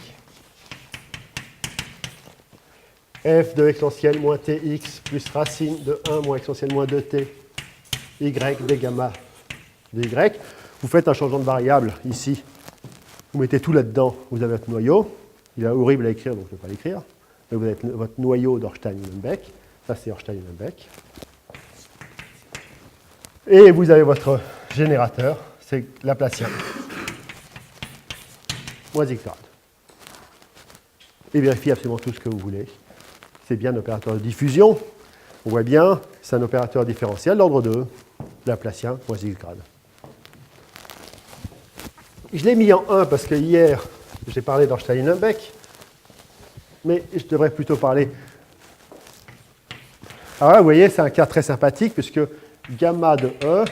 F de exponentielle moins Tx plus racine de 1 moins exponentielle moins 2T, Y des gamma de Y. Vous faites un changement de variable ici. Vous mettez tout là-dedans, vous avez votre noyau. Il est horrible à écrire, donc je ne vais pas l'écrire. Vous avez votre noyau d'Orstein-Uhlenbeck. Ça, c'est Orstein-Uhlenbeck. Et vous avez votre générateur, c'est Laplacien. Moins x grade. Et vérifiez absolument tout ce que vous voulez. C'est bien un opérateur de diffusion. On voit bien, c'est un opérateur différentiel d'ordre 2, Laplacien, moins x grade. Je l'ai mis en 1 parce que hier, j'ai parlé d'Orstein-Uhlenbeck, mais je devrais plutôt parler. Alors là, vous voyez, c'est un cas très sympathique puisque gamma de E,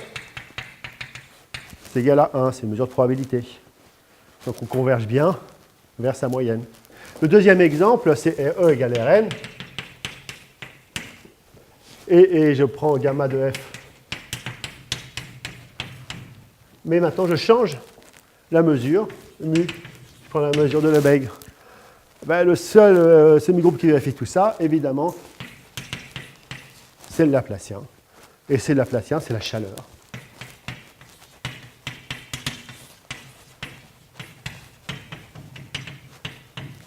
c'est égal à 1, c'est une mesure de probabilité. Donc on converge bien vers sa moyenne. Le deuxième exemple, c'est E égale Rn. Et je prends gamma de F. Mais maintenant, je change la mesure, mu. Je prends la mesure de Lebesgue. Ben, le seul semi-groupe qui vérifie tout ça, évidemment, c'est le Laplacien. Et c'est le Laplacien, c'est la chaleur.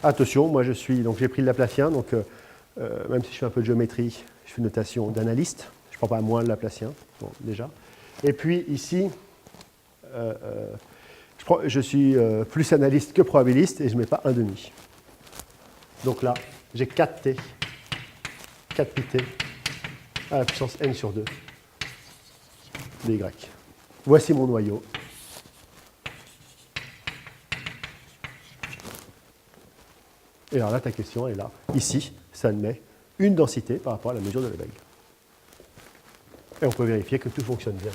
Attention, moi j'ai pris le Laplacien, donc même si je fais un peu de géométrie, je fais une notation d'analyste. Je ne prends pas moins le Laplacien, bon, déjà. Et puis ici, je suis plus analyste que probabiliste et je ne mets pas 1,5. Donc là, j'ai 4t, 4πt à la puissance n sur 2 dy. Voici mon noyau. Et alors là, ta question est là. Ici, ça admet une densité par rapport à la mesure de Lebesgue. Et on peut vérifier que tout fonctionne bien.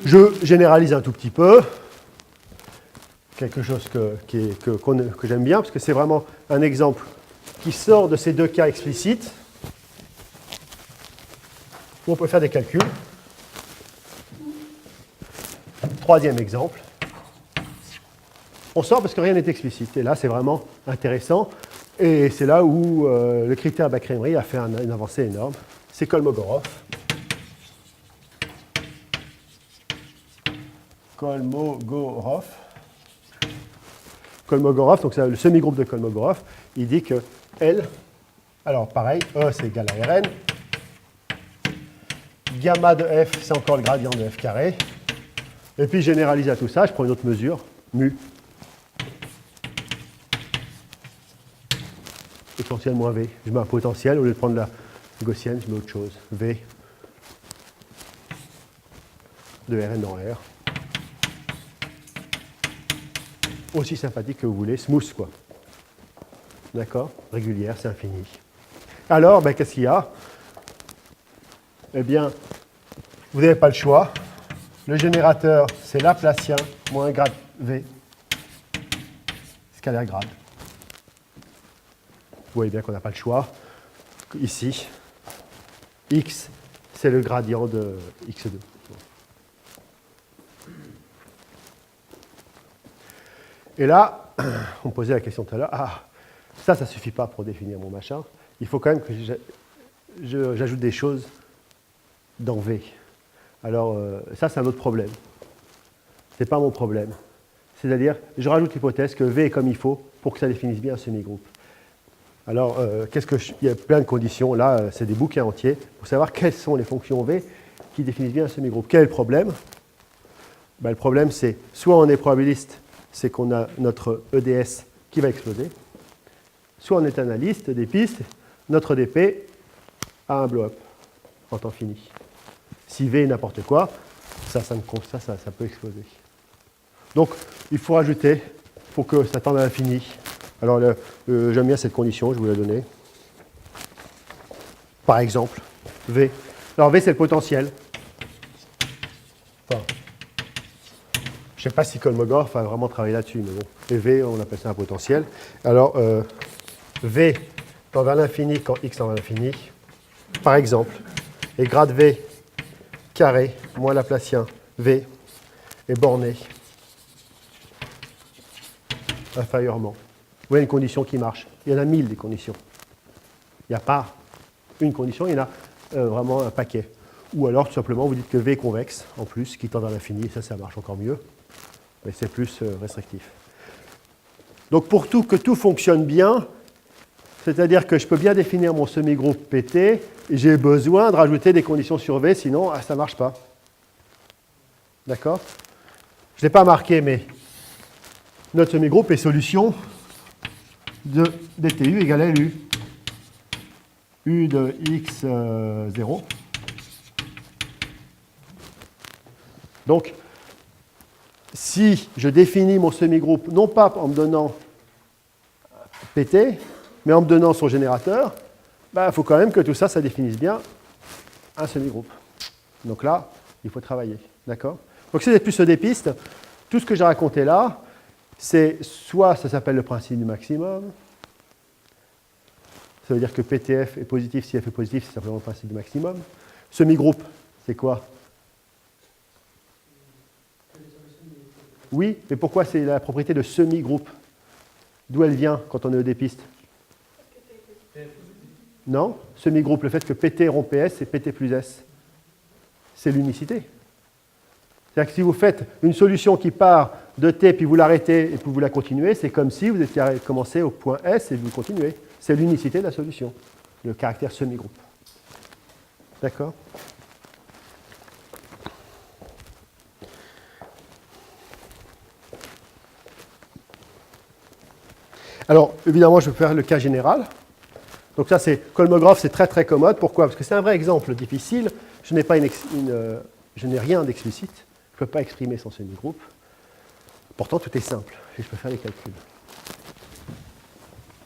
Je généralise un tout petit peu. Quelque chose que j'aime bien, parce que c'est vraiment un exemple qui sort de ces deux cas explicites, où on peut faire des calculs. Troisième exemple. On sort parce que rien n'est explicite. Et là, c'est vraiment intéressant. Et c'est là où le critère Bach-Reimery a fait une avancée énorme. C'est Kolmogorov. Kolmogorov, donc c'est le semi-groupe de Kolmogorov, il dit que L, alors pareil, E c'est égal à Rn, gamma de F c'est encore le gradient de F carré, et puis généralise à tout ça, je prends une autre mesure, mu, potentiel moins V, je mets un potentiel, au lieu de prendre la gaussienne, je mets autre chose, V de Rn dans R. Aussi sympathique que vous voulez, smooth quoi. D'accord? Régulière, c'est infini. Alors, ben, qu'est-ce qu'il y a? Eh bien, vous n'avez pas le choix. Le générateur, c'est Laplacien moins grade V, scalaire grade. Vous voyez bien qu'on n'a pas le choix. Ici, X, c'est le gradient de X2. Et là, on me posait la question tout à l'heure, ah, ça ne suffit pas pour définir mon machin. Il faut quand même que j'ajoute des choses dans V. Alors, ça, c'est un autre problème. Ce n'est pas mon problème. C'est-à-dire, je rajoute l'hypothèse que V est comme il faut pour que ça définisse bien un semi-groupe. Alors, il y a plein de conditions. Là, c'est des bouquins entiers pour savoir quelles sont les fonctions V qui définissent bien un semi-groupe. Quel est le problème? Ben, le problème, c'est soit on est probabiliste, c'est qu'on a notre EDS qui va exploser, soit on est analyste des pistes, notre DP a un blow-up en temps fini. Si V est n'importe quoi, ça peut exploser. Donc, il faut rajouter, il faut que ça tende à l'infini. Alors, j'aime bien cette condition, je vous la donner. Par exemple, V. Alors, V, c'est le potentiel. Enfin, je ne sais pas si Kolmogorov a vraiment travaillé là-dessus, mais bon. Et V, on appelle ça un potentiel. Alors, V tend vers l'infini quand X tend vers l'infini. Par exemple, et grade V carré moins Laplacien V est borné inférieurement. Vous voyez une condition qui marche. Il y en a 1000 des conditions. Il n'y a pas une condition, il y en a vraiment un paquet. Ou alors, tout simplement, vous dites que V est convexe, en plus, qui tend vers l'infini, ça marche encore mieux. Mais c'est plus restrictif. Donc, pour que tout fonctionne bien, c'est-à-dire que je peux bien définir mon semi-groupe PT, et j'ai besoin de rajouter des conditions sur V, sinon ça ne marche pas. D'accord? Je ne l'ai pas marqué, mais notre semi-groupe est solution de dtu égale à LU. U de x0. Donc, si je définis mon semi-groupe, non pas en me donnant PT, mais en me donnant son générateur, il faut quand même que tout ça, ça définisse bien un semi-groupe. Donc là, il faut travailler. D'accord? Donc c'est plus des pistes. Tout ce que j'ai raconté là, c'est soit ça s'appelle le principe du maximum. Ça veut dire que PTF est positif, si F est positif, c'est simplement le principe du maximum. Semi-groupe, c'est quoi? Oui, mais pourquoi c'est la propriété de semi-groupe? D'où elle vient quand on est des pistes? Non, semi-groupe, le fait que PT rompt PS, c'est PT plus S. C'est l'unicité. C'est-à-dire que si vous faites une solution qui part de T, puis vous l'arrêtez, et puis vous la continuez, c'est comme si vous étiez commencé au point S et vous continuez. C'est l'unicité de la solution, le caractère semi-groupe. D'accord? Alors, évidemment, je vais faire le cas général. Donc ça, c'est Kolmogorov, c'est très très commode. Pourquoi? Parce que c'est un vrai exemple difficile. Je n'ai rien d'explicite. Je ne peux pas exprimer son semi-groupe. Pourtant, tout est simple. Et je peux faire les calculs.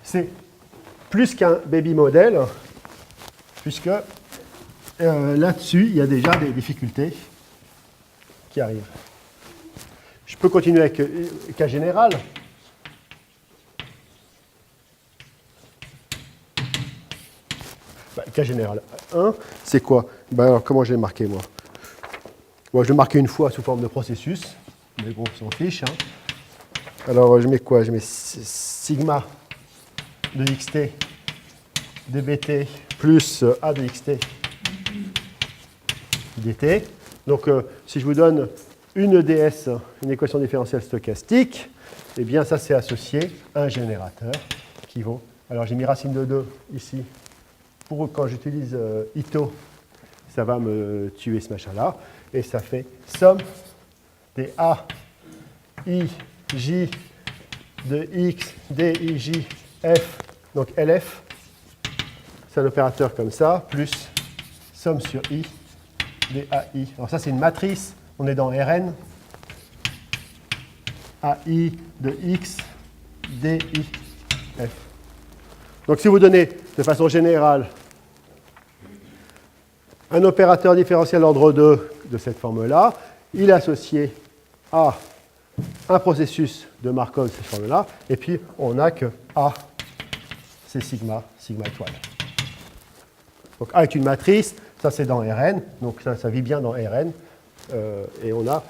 C'est plus qu'un baby model, puisque là-dessus, il y a déjà des difficultés qui arrivent. Je peux continuer avec le cas général. Cas général 1, c'est quoi? Alors, comment je l'ai marqué, moi? Moi, je l'ai marqué une fois sous forme de processus, mais bon, on s'en fiche. Hein. Alors, je mets quoi? Je mets sigma de xt dbt plus a de xt dt. Donc, si je vous donne une EDS, une équation différentielle stochastique, eh bien, ça, c'est associé à un générateur qui vaut... Alors, j'ai mis racine de 2 ici. Pour quand j'utilise Ito, ça va me tuer ce machin-là. Et ça fait somme des A, I, J, de X, D, I, J, F, donc LF. C'est un opérateur comme ça, plus somme sur I, des AI. Alors ça, c'est une matrice. On est dans Rn. AI de X, D, I, F. Donc si vous donnez de façon générale un opérateur différentiel ordre 2 de cette forme-là, il est associé à un processus de Markov de cette forme-là, et puis on n'a que A, c'est sigma étoile. Donc A est une matrice, ça c'est dans Rn, donc ça vit bien dans Rn, et on a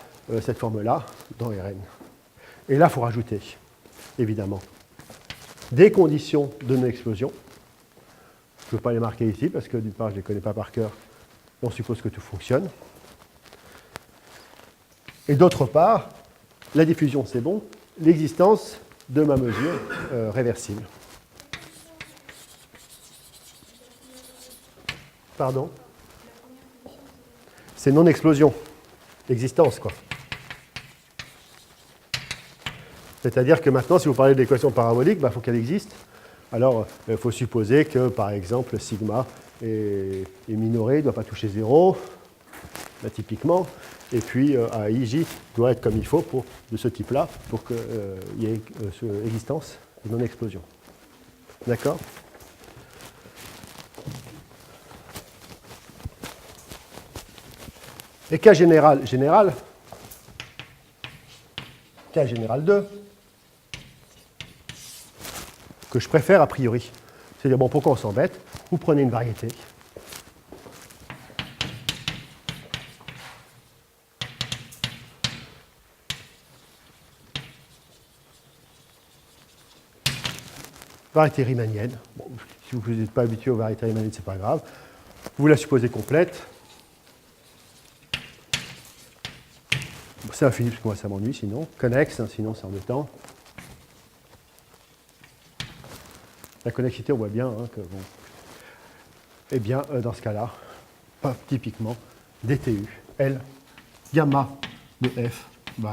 cette forme-là dans Rn. Et là, il faut rajouter, évidemment, des conditions de non-explosion. Je ne peux pas les marquer ici parce que d'une part, je ne les connais pas par cœur. On suppose que tout fonctionne. Et d'autre part, la diffusion, c'est bon, l'existence de ma mesure réversible. Pardon? C'est non-explosion. Existence, quoi. C'est-à-dire que maintenant, si vous parlez de l'équation parabolique, il faut qu'elle existe. Alors, il faut supposer que, par exemple, sigma est minoré, il ne doit pas toucher 0. là, typiquement, et puis à IJ doit être comme il faut de ce type-là pour qu'il y ait existence et non-explosion. D'accord? Et cas général, cas général 2, que je préfère a priori. C'est-à-dire, bon, pourquoi on s'embête? Vous prenez une variété. Variété riemannienne. Bon, si vous n'êtes pas habitué aux variétés riemanniennes, ce n'est pas grave. Vous la supposez complète. C'est infini, parce que moi ça m'ennuie sinon. Connexe, hein, sinon c'est embêtant. La connexité, on voit bien hein, que bon. Eh bien, dans ce cas-là, typiquement, DTU, L, gamma de F, bah,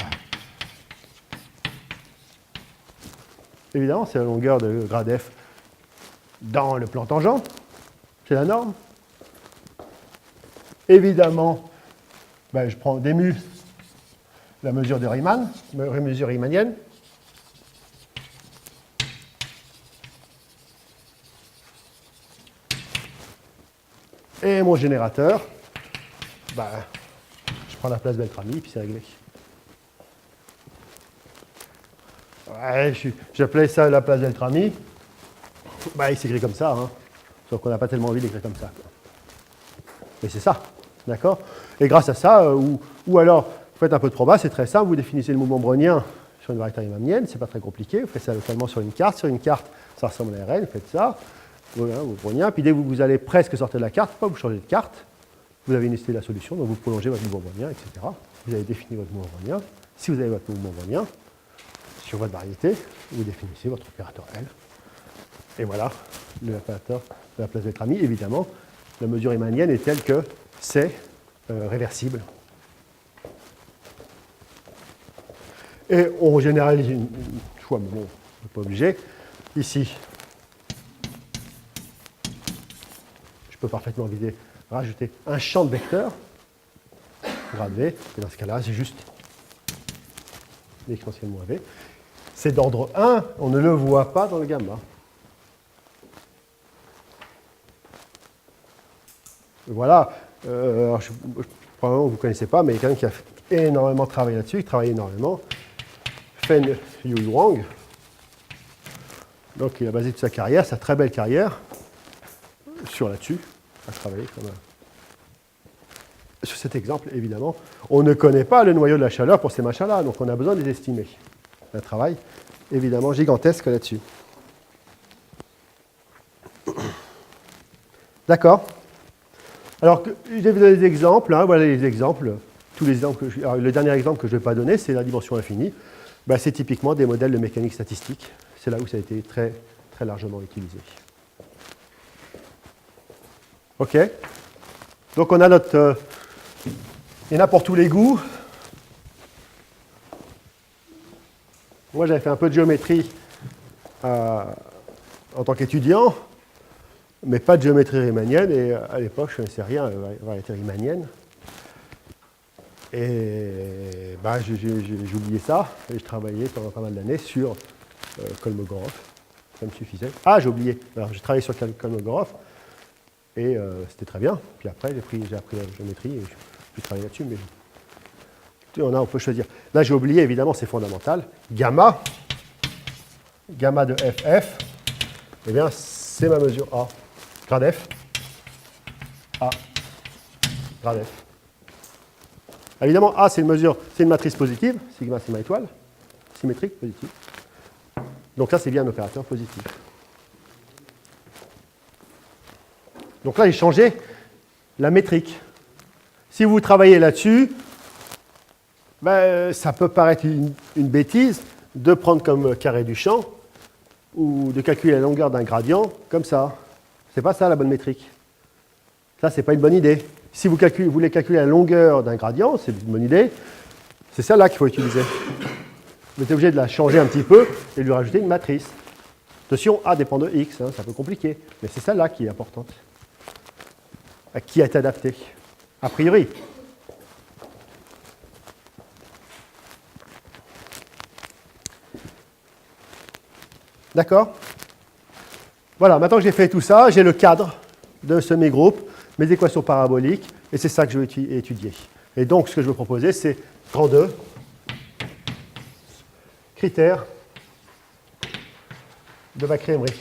évidemment, c'est la longueur de grade F dans le plan tangent. C'est la norme. Évidemment, ben, je prends des mu, la mesure de Riemann, mesure riemannienne. Et mon générateur, ben, je prends la place Beltrami, puis c'est réglé. Ouais, j'appelais ça la place Beltrami. Ben, il s'écrit comme ça, hein. Sauf qu'on n'a pas tellement envie d'écrire comme ça. Mais c'est ça, d'accord? Et grâce à ça, ou alors, vous faites un peu de proba, c'est très simple, vous définissez le mouvement brownien sur une variété riemannienne, c'est pas très compliqué, vous faites ça localement sur une carte. Sur une carte, ça ressemble à RN, vous faites ça, voilà, vous brownien, puis dès que vous allez presque sortir de la carte, vous changez de carte, vous avez une liste de la solution, donc vous prolongez votre mouvement brownien, etc. Vous avez défini votre mouvement brownien. Si vous avez votre mouvement brownien, sur votre variété, vous définissez votre opérateur L. Et voilà, l'opérateur de la place Beltrami. Évidemment, la mesure riemannienne est telle que c'est réversible. Et on généralise une fois, mais bon, on n'est pas obligé. Ici, je peux parfaitement rajouter un champ de vecteurs, grade V, et dans ce cas-là, c'est juste l'exponentielle moins V. C'est d'ordre 1, on ne le voit pas dans le gamma. Voilà, alors probablement vous ne connaissez pas, mais il y a quelqu'un qui a énormément travaillé là-dessus, qui travaille énormément. Fen Yu Wang. Donc il a basé toute sa carrière, sa très belle carrière, sur là-dessus, à travailler comme sur cet exemple, évidemment. On ne connaît pas le noyau de la chaleur pour ces machins-là, donc on a besoin de les estimer. Un travail évidemment gigantesque là-dessus. D'accord? Alors, je vais vous donner des exemples. Hein, voilà les exemples. Tous les exemples alors, le dernier exemple que je ne vais pas donner, c'est la dimension infinie. Ben, c'est typiquement des modèles de mécanique statistique. C'est là où ça a été très, très largement utilisé. OK? Donc, on a notre... il y en a pour tous les goûts. Moi, j'avais fait un peu de géométrie en tant qu'étudiant, mais pas de géométrie riemannienne, et à l'époque, je ne connaissais rien à la variété riemannienne. Et ben, j'ai oublié ça, et je travaillais pendant pas mal d'années sur Kolmogorov. Ça me suffisait. Ah, j'ai oublié. Alors, j'ai travaillé sur Kolmogorov, et c'était très bien. Puis après, j'ai appris la géométrie, et j'ai travaillé là-dessus, mais on peut choisir. Là, j'ai oublié, évidemment, c'est fondamental. Gamma de FF, eh bien, c'est ma mesure A. Grade F, A, grade F. Évidemment, A, c'est une matrice positive, sigma, c'est ma étoile, symétrique, positive. Donc là, c'est bien un opérateur positif. Donc là, j'ai changé la métrique. Si vous travaillez là-dessus, ben, ça peut paraître une bêtise de prendre comme carré du champ ou de calculer la longueur d'un gradient comme ça. C'est pas ça la bonne métrique. Ça, c'est pas une bonne idée. Si vous voulez calculer la longueur d'un gradient, c'est une bonne idée. C'est celle-là qu'il faut utiliser. Vous êtes obligé de la changer un petit peu et de lui rajouter une matrice. Attention, A dépend de X, hein, c'est un peu compliqué, mais c'est celle-là qui est importante, qui a été adaptée, a priori. D'accord? Voilà, maintenant que j'ai fait tout ça, j'ai le cadre de semi-groupe, mes équations paraboliques, et c'est ça que je vais étudier. Et donc, ce que je veux proposer, c'est 32 critères de Macri-Emery.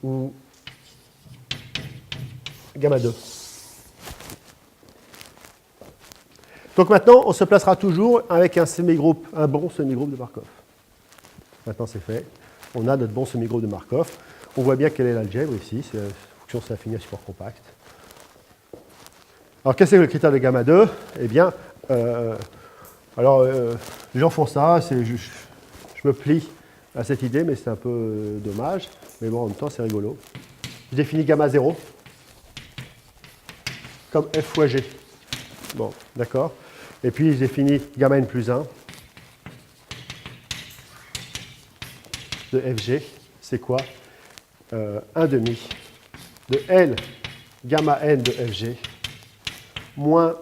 Ou gamma 2. Donc maintenant, on se placera toujours avec un semi-groupe, un bon semi-groupe de Markov. Maintenant, c'est fait. On a notre bon semi-groupe de Markov. On voit bien quelle est l'algèbre ici. C'est la fonction s'affine à support compact. Alors, qu'est-ce que c'est que le critère de gamma 2? Eh bien, les gens font ça. Je me plie à cette idée, mais c'est un peu dommage. Mais bon, en même temps, c'est rigolo. Je définis gamma 0 comme f fois g. Bon, d'accord. Et puis, je définis gamma n plus 1 de fg. C'est quoi? 1 demi de L gamma n de fg moins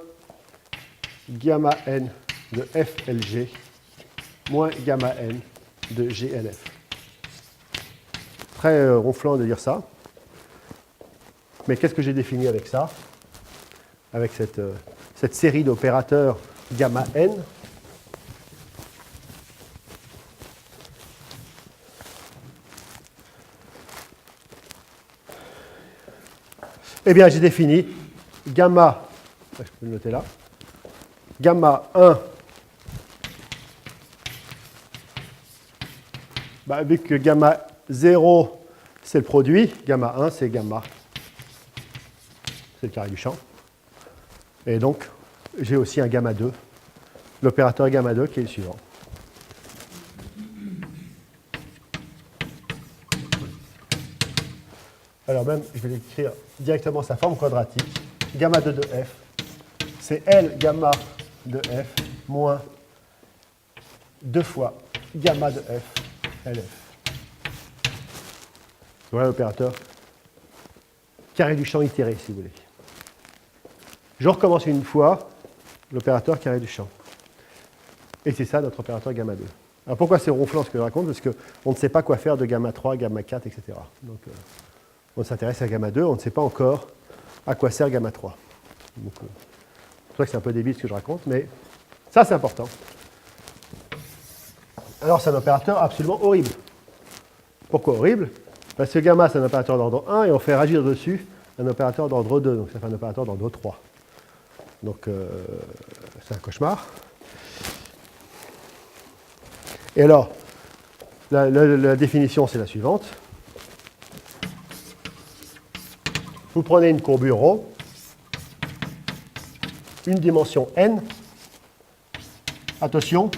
gamma n de flg moins gamma n de glf. Très ronflant de dire ça. Mais qu'est-ce que j'ai défini avec ça? Avec cette série d'opérateurs gamma n. Eh bien, j'ai défini gamma, je peux le noter là, gamma 1, vu que gamma 0, c'est le produit, gamma 1, c'est gamma, c'est le carré du champ. Et donc, j'ai aussi un gamma 2, l'opérateur gamma 2 qui est le suivant. Alors même, je vais l'écrire directement sa forme quadratique. Gamma 2 de f, c'est L gamma de f moins 2 fois gamma de f LF. Voilà l'opérateur carré du champ itéré, si vous voulez. Je recommence une fois l'opérateur carré du champ. Et c'est ça notre opérateur gamma 2. Alors pourquoi c'est ronflant ce que je raconte? Parce qu'on ne sait pas quoi faire de gamma 3, gamma 4, etc. Donc, on s'intéresse à gamma 2, on ne sait pas encore à quoi sert gamma 3. Donc, je crois que c'est un peu débile ce que je raconte, mais ça c'est important. Alors c'est un opérateur absolument horrible. Pourquoi horrible? Parce que gamma c'est un opérateur d'ordre 1 et on fait agir dessus un opérateur d'ordre 2, donc ça fait un opérateur d'ordre 3. Donc c'est un cauchemar. Et alors, la définition c'est la suivante. Vous prenez une courbure ρ, une dimension n. Attention,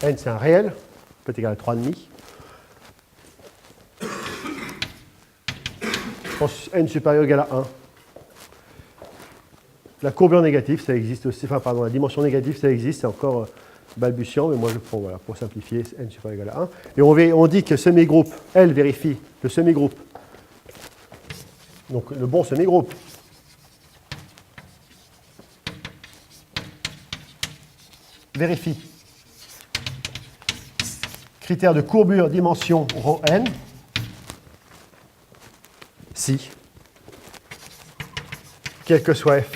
n c'est un réel, peut être égal à 3,5. N supérieur ou égal à 1. La courbure négative, ça existe aussi. Enfin, pardon, la dimension négative, ça existe, c'est encore balbutiant, mais moi je prends, voilà, pour simplifier, n supérieur ou égal à 1. Et on dit que semi-groupe, L vérifie le semi-groupe. Donc le bon semi-groupe. Vérifie. Critère de courbure, dimension ρn. Si, quel que soit f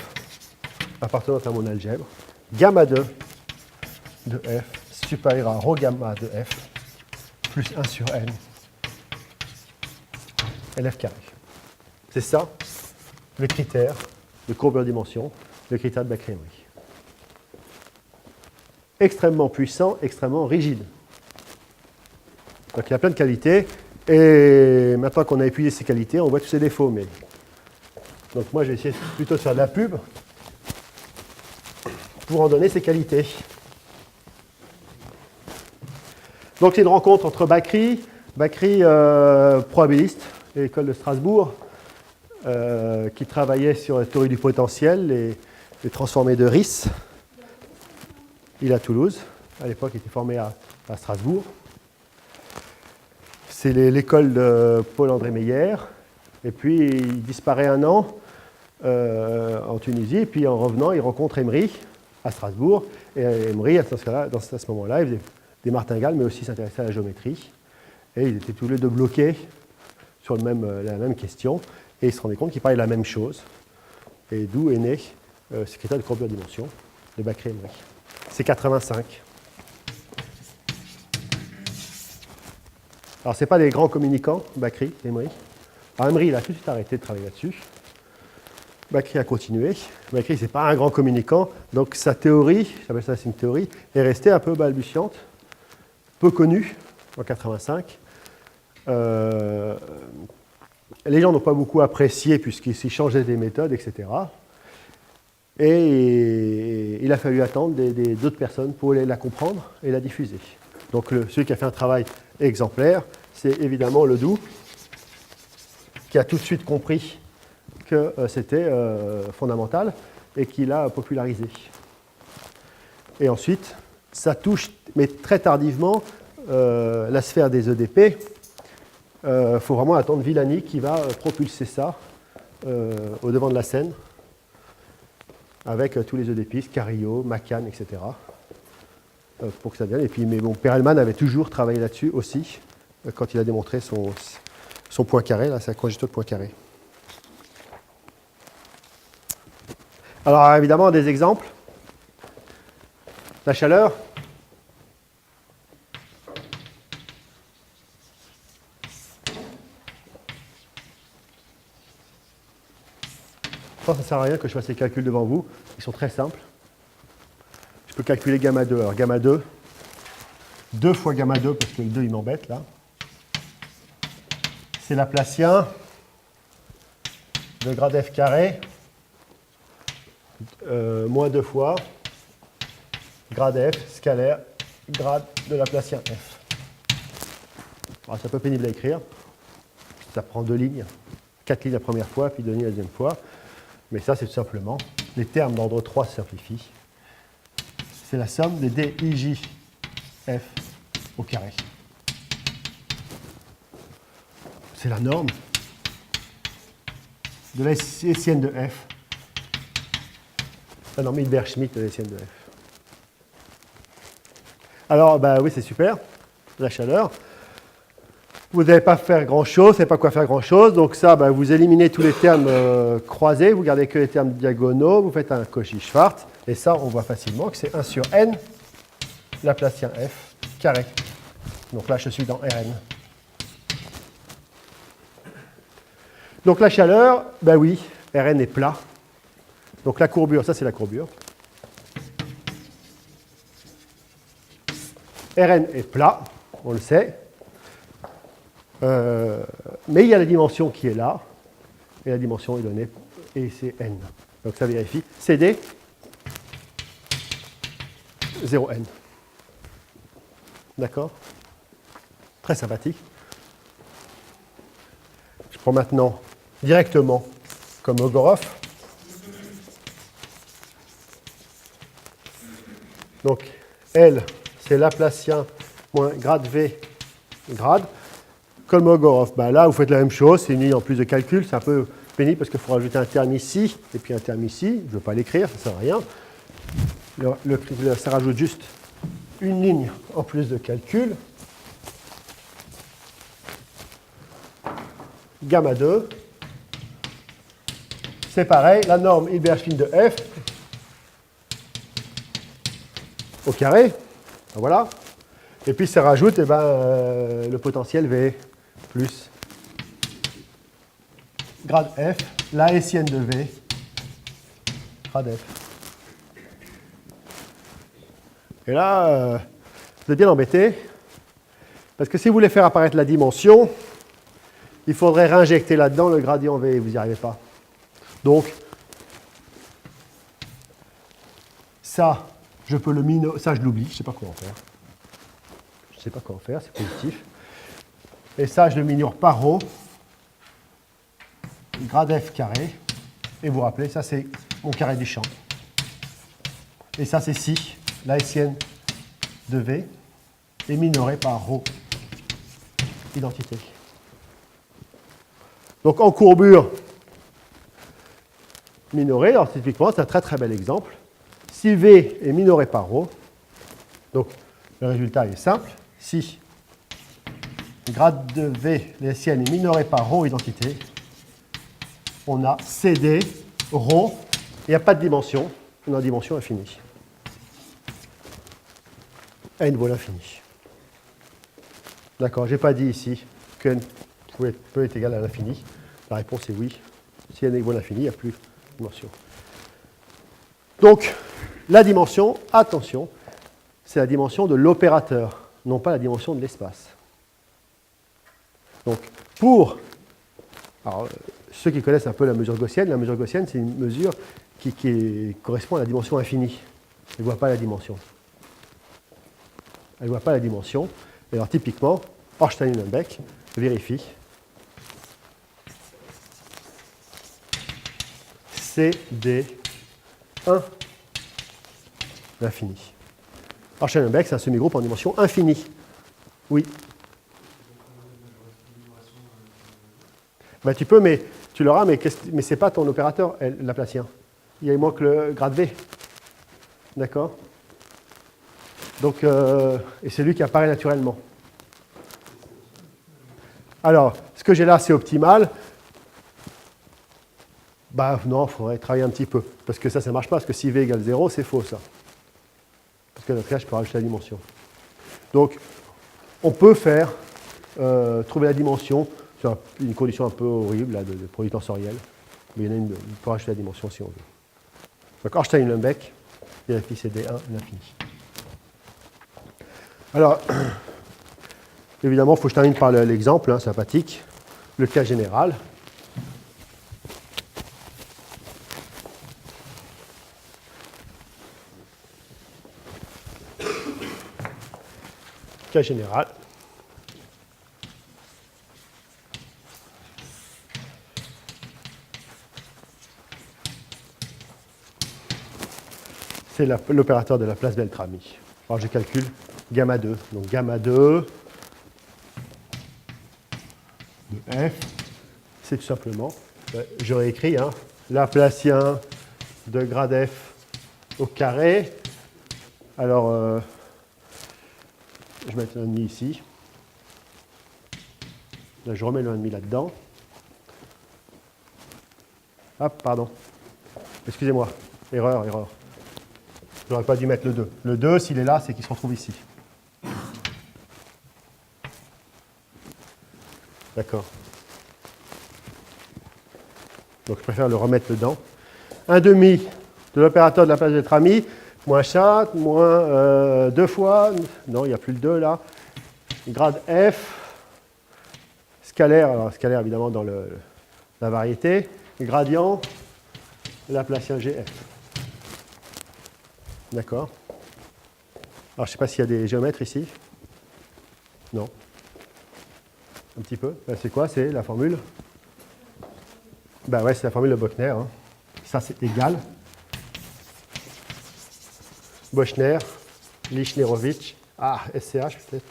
appartenant à mon algèbre, gamma 2 de f supérieur à ρ gamma de f plus 1 sur n LF carré. C'est ça le critère de courbure dimension, le critère de Macri-Emery. Extrêmement puissant, extrêmement rigide. Donc il y a plein de qualités. Et maintenant qu'on a épuisé ces qualités, on voit tous ses défauts. Mais... Donc moi, je vais essayer plutôt de faire de la pub pour en donner ses qualités. Donc c'est une rencontre entre Bakry, probabiliste, et l'école de Strasbourg, qui travaillait sur la théorie du potentiel, les transformés de Riss. Il est à Toulouse. À l'époque, il était formé à Strasbourg. C'est l'école de Paul-André Meyer. Et puis, il disparaît un an en Tunisie. Et puis, en revenant, il rencontre Emery à Strasbourg. Et Emery, dans ce moment-là, il faisait des martingales, mais aussi s'intéressaient à la géométrie. Et ils étaient tous les deux bloqués sur la même question. Et ils se rendaient compte qu'ils parlaient de la même chose. Et d'où est né ce critère de courbure dimension de Bakry et Emery. C'est 85. Alors, ce n'est pas des grands communicants, Bakry et Emery. Alors, Emery, il a tout de suite arrêté de travailler là-dessus. Bakry a continué. Bakry, ce n'est pas un grand communicant. Donc, sa théorie, j'appelle ça une théorie, est restée un peu balbutiante, peu connue en 85. Les gens n'ont pas beaucoup apprécié puisqu'il s'y changeait des méthodes, etc. Et il a fallu attendre d'autres personnes pour la comprendre et la diffuser. Donc celui qui a fait un travail exemplaire, c'est évidemment Ledoux, qui a tout de suite compris que c'était fondamental et qui l'a popularisé. Et ensuite, ça touche, mais très tardivement, la sphère des EDP. Il faut vraiment attendre Villani qui va propulser ça au devant de la scène avec tous les EDPistes, Carillo, Macan, etc. Pour que ça vienne. Et puis, mais bon, Perelman avait toujours travaillé là-dessus aussi quand il a démontré son point carré, là, sa congénitaux de point carré. Alors évidemment, des exemples. La chaleur. Je pense que ça ne sert à rien que je fasse les calculs devant vous. Ils sont très simples. Je peux calculer gamma 2. Alors gamma 2, 2 fois gamma 2, parce que le 2 il m'embête là. C'est Laplacien de grade f carré, moins 2 fois grade f scalaire, grade de Laplacien f. Alors, c'est un peu pénible à écrire. Ça prend 2 lignes. 4 lignes la première fois, puis 2 lignes la deuxième fois. Mais ça, c'est tout simplement, les termes d'ordre 3 se simplifient. C'est la somme des DIJ f au carré. C'est la norme de la Hessienne de f. La norme Hilbert-Schmidt de la Hessienne de f. Alors, bah oui, c'est super, la chaleur. Vous n'allez pas faire grand-chose, vous ne savez pas quoi faire grand-chose. Donc ça, bah, vous éliminez tous les termes croisés, vous gardez que les termes diagonaux, vous faites un Cauchy-Schwarz. Et ça, on voit facilement que c'est 1 sur n, Laplacien f, carré. Donc là, je suis dans Rn. Donc la chaleur, ben oui, Rn est plat. Donc la courbure, ça c'est la courbure. Rn est plat, on le sait. Mais il y a la dimension qui est là, et la dimension est donnée, et c'est n. Donc ça vérifie. CD, 0n. D'accord? Très sympathique. Je prends maintenant directement comme Ogorov. Donc L, c'est Laplacien moins grade V, grade. Kolmogorov, ben là, vous faites la même chose, c'est une ligne en plus de calcul, c'est un peu pénible parce qu'il faut rajouter un terme ici et puis un terme ici. Je ne veux pas l'écrire, ça ne sert à rien. Ça rajoute juste une ligne en plus de calcul. Gamma 2, c'est pareil, la norme Hilbert-Schmidt de f au carré, ben voilà. Et puis ça rajoute le potentiel V plus grade F, la Hessienne de V, grade F. Et là, vous êtes bien embêté, parce que si vous voulez faire apparaître la dimension, il faudrait réinjecter là-dedans le gradient V, et vous n'y arrivez pas. Donc, ça, je peux le minorer, ça je l'oublie, je ne sais pas comment faire. Je ne sais pas comment faire, c'est positif. Et ça, je le minore par ρ, grade f carré. Et vous vous rappelez, ça c'est mon carré du champ. Et ça c'est si, la Hessienne de V, est minorée par ρ, identité. Donc en courbure minorée, alors typiquement, c'est un très très bel exemple. Si V est minoré par ρ, donc le résultat est simple. Si grade de V lessienne est minoré par ρ identité, on a CD, ρ, il n'y a pas de dimension, on a une dimension infinie. N vaut l'infini. D'accord, je n'ai pas dit ici que n peut être égal à l'infini. La réponse est oui. Si n vaut l'infini, il n'y a plus de dimension. Donc, la dimension, attention, c'est la dimension de l'opérateur, non pas la dimension de l'espace. Donc, alors, ceux qui connaissent un peu la mesure gaussienne, c'est une mesure qui correspond à la dimension infinie. Elle ne voit pas la dimension. Elle ne voit pas la dimension. Et alors, typiquement, Ornstein-Uhlenbeck vérifie CD1 l'infini. Ornstein-Uhlenbeck, c'est un semi-groupe en dimension infinie. Oui. Ben, tu peux, mais tu l'auras, mais ce n'est pas ton opérateur laplacien. Il manque le grade V. D'accord? Donc, et c'est lui qui apparaît naturellement. Alors, ce que j'ai là, c'est optimal. Bah non, il faudrait travailler un petit peu. Parce que ça ne marche pas, parce que si V égale 0, c'est faux, ça. Parce que dans ce cas, je peux rajouter la dimension. Donc, on peut faire, trouver la dimension, c'est une condition un peu horrible là, de produit tensoriel. Mais il y en a une, on peut rajouter la dimension si on veut. Donc, Ornstein-Uhlenbeck, vérifie CD1 l'infini. Alors, évidemment, il faut que je termine par l'exemple sympathique, le cas général. Cas général. C'est l'opérateur de la place Beltrami. Alors je calcule gamma 2. Donc gamma 2 de F, c'est tout simplement, j'aurais écrit Laplacien de grade F au carré. Alors, je vais mettre un demi ici. Là, je remets le 1,5 là-dedans. Hop, pardon. Excusez-moi. Erreur. J'aurais pas dû mettre le 2. Le 2, s'il est là, c'est qu'il se retrouve ici. D'accord. Donc, je préfère le remettre dedans. 1,5 de l'opérateur de la place Beltrami, moins chat, moins 2 fois. Non, il n'y a plus le 2 là. Grade F. Scalaire, alors scalaire évidemment dans la variété. Gradient, Laplacien GF. D'accord. Alors, je ne sais pas s'il y a des géomètres ici. Non. Un petit peu. Ben, c'est quoi? C'est la formule? Ben ouais, c'est la formule de Bochner. Ça, c'est égal. Bochner, Lichnerovitch. SCH peut-être.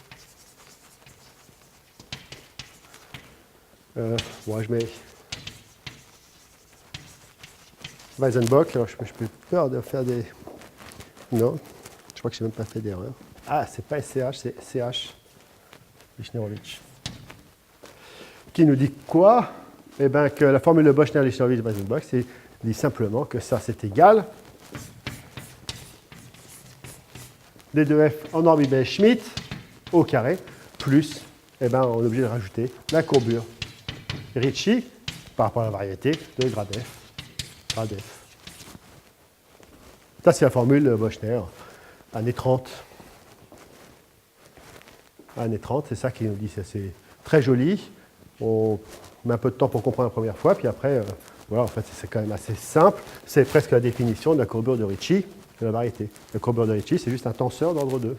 Moi, je mets Weizenbock. Alors, je peux peur de faire des... Non, je crois que je n'ai même pas fait d'erreur. C'est pas SCH, c'est CH. Lichnerovitch. Qui nous dit quoi? Eh bien, que la formule de Bochner, Lichnerovitch, Weizenbock, dit simplement que ça, c'est égal. D2F en orbite Schmidt au carré, plus, on est obligé de rajouter la courbure Ricci par rapport à la variété de grade F. Grade F. Ça, c'est la formule de Bochner, année 30. Année 30, c'est ça qui nous dit, c'est très joli. On met un peu de temps pour comprendre la première fois, puis après, voilà, en fait, c'est quand même assez simple. C'est presque la définition de la courbure de Ricci de la variété. La courbure de Ricci, c'est juste un tenseur d'ordre 2.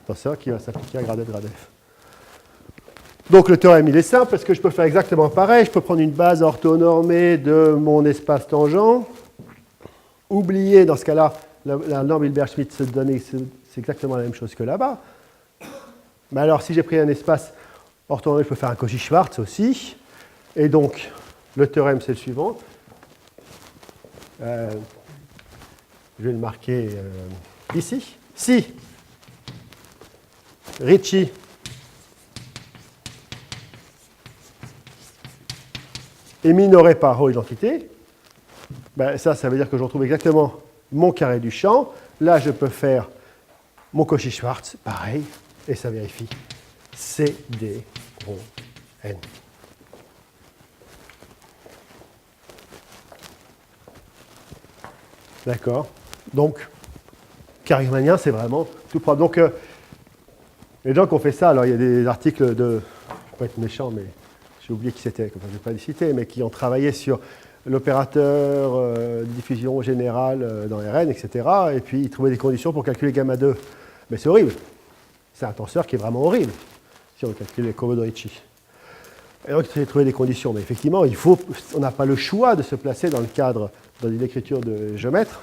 Tenseur qui va s'appliquer à grade F, grade F. Donc le théorème, il est simple, parce que je peux faire exactement pareil. Je peux prendre une base orthonormée de mon espace tangent. Oublier, dans ce cas-là, la norme Hilbert-Schmidt, c'est exactement la même chose que là-bas. Mais alors, si j'ai pris un espace orthonormé, je peux faire un Cauchy-Schwarz aussi. Et donc, le théorème, c'est le suivant. Je vais le marquer ici. Si Ricci est minoré par rho identité, ben ça veut dire que je retrouve exactement mon carré du champ. Là, je peux faire mon Cauchy-Schwarz, pareil, et ça vérifie C, D, rho, N. D'accord. Donc, carré riemanien, c'est vraiment tout propre. Donc, les gens qui ont fait ça, alors il y a des articles de, je ne vais pas être méchant, mais j'ai oublié qui c'était, comme ça je ne vais pas les citer, mais qui ont travaillé sur l'opérateur de diffusion générale dans Rn, etc. Et puis ils trouvaient des conditions pour calculer gamma 2. Mais c'est horrible. C'est un tenseur qui est vraiment horrible, si on calcule les courbes de Ricci. Et donc ils ont trouvé des conditions. Mais effectivement, on n'a pas le choix de se placer dans le cadre, dans une écriture de géomètre,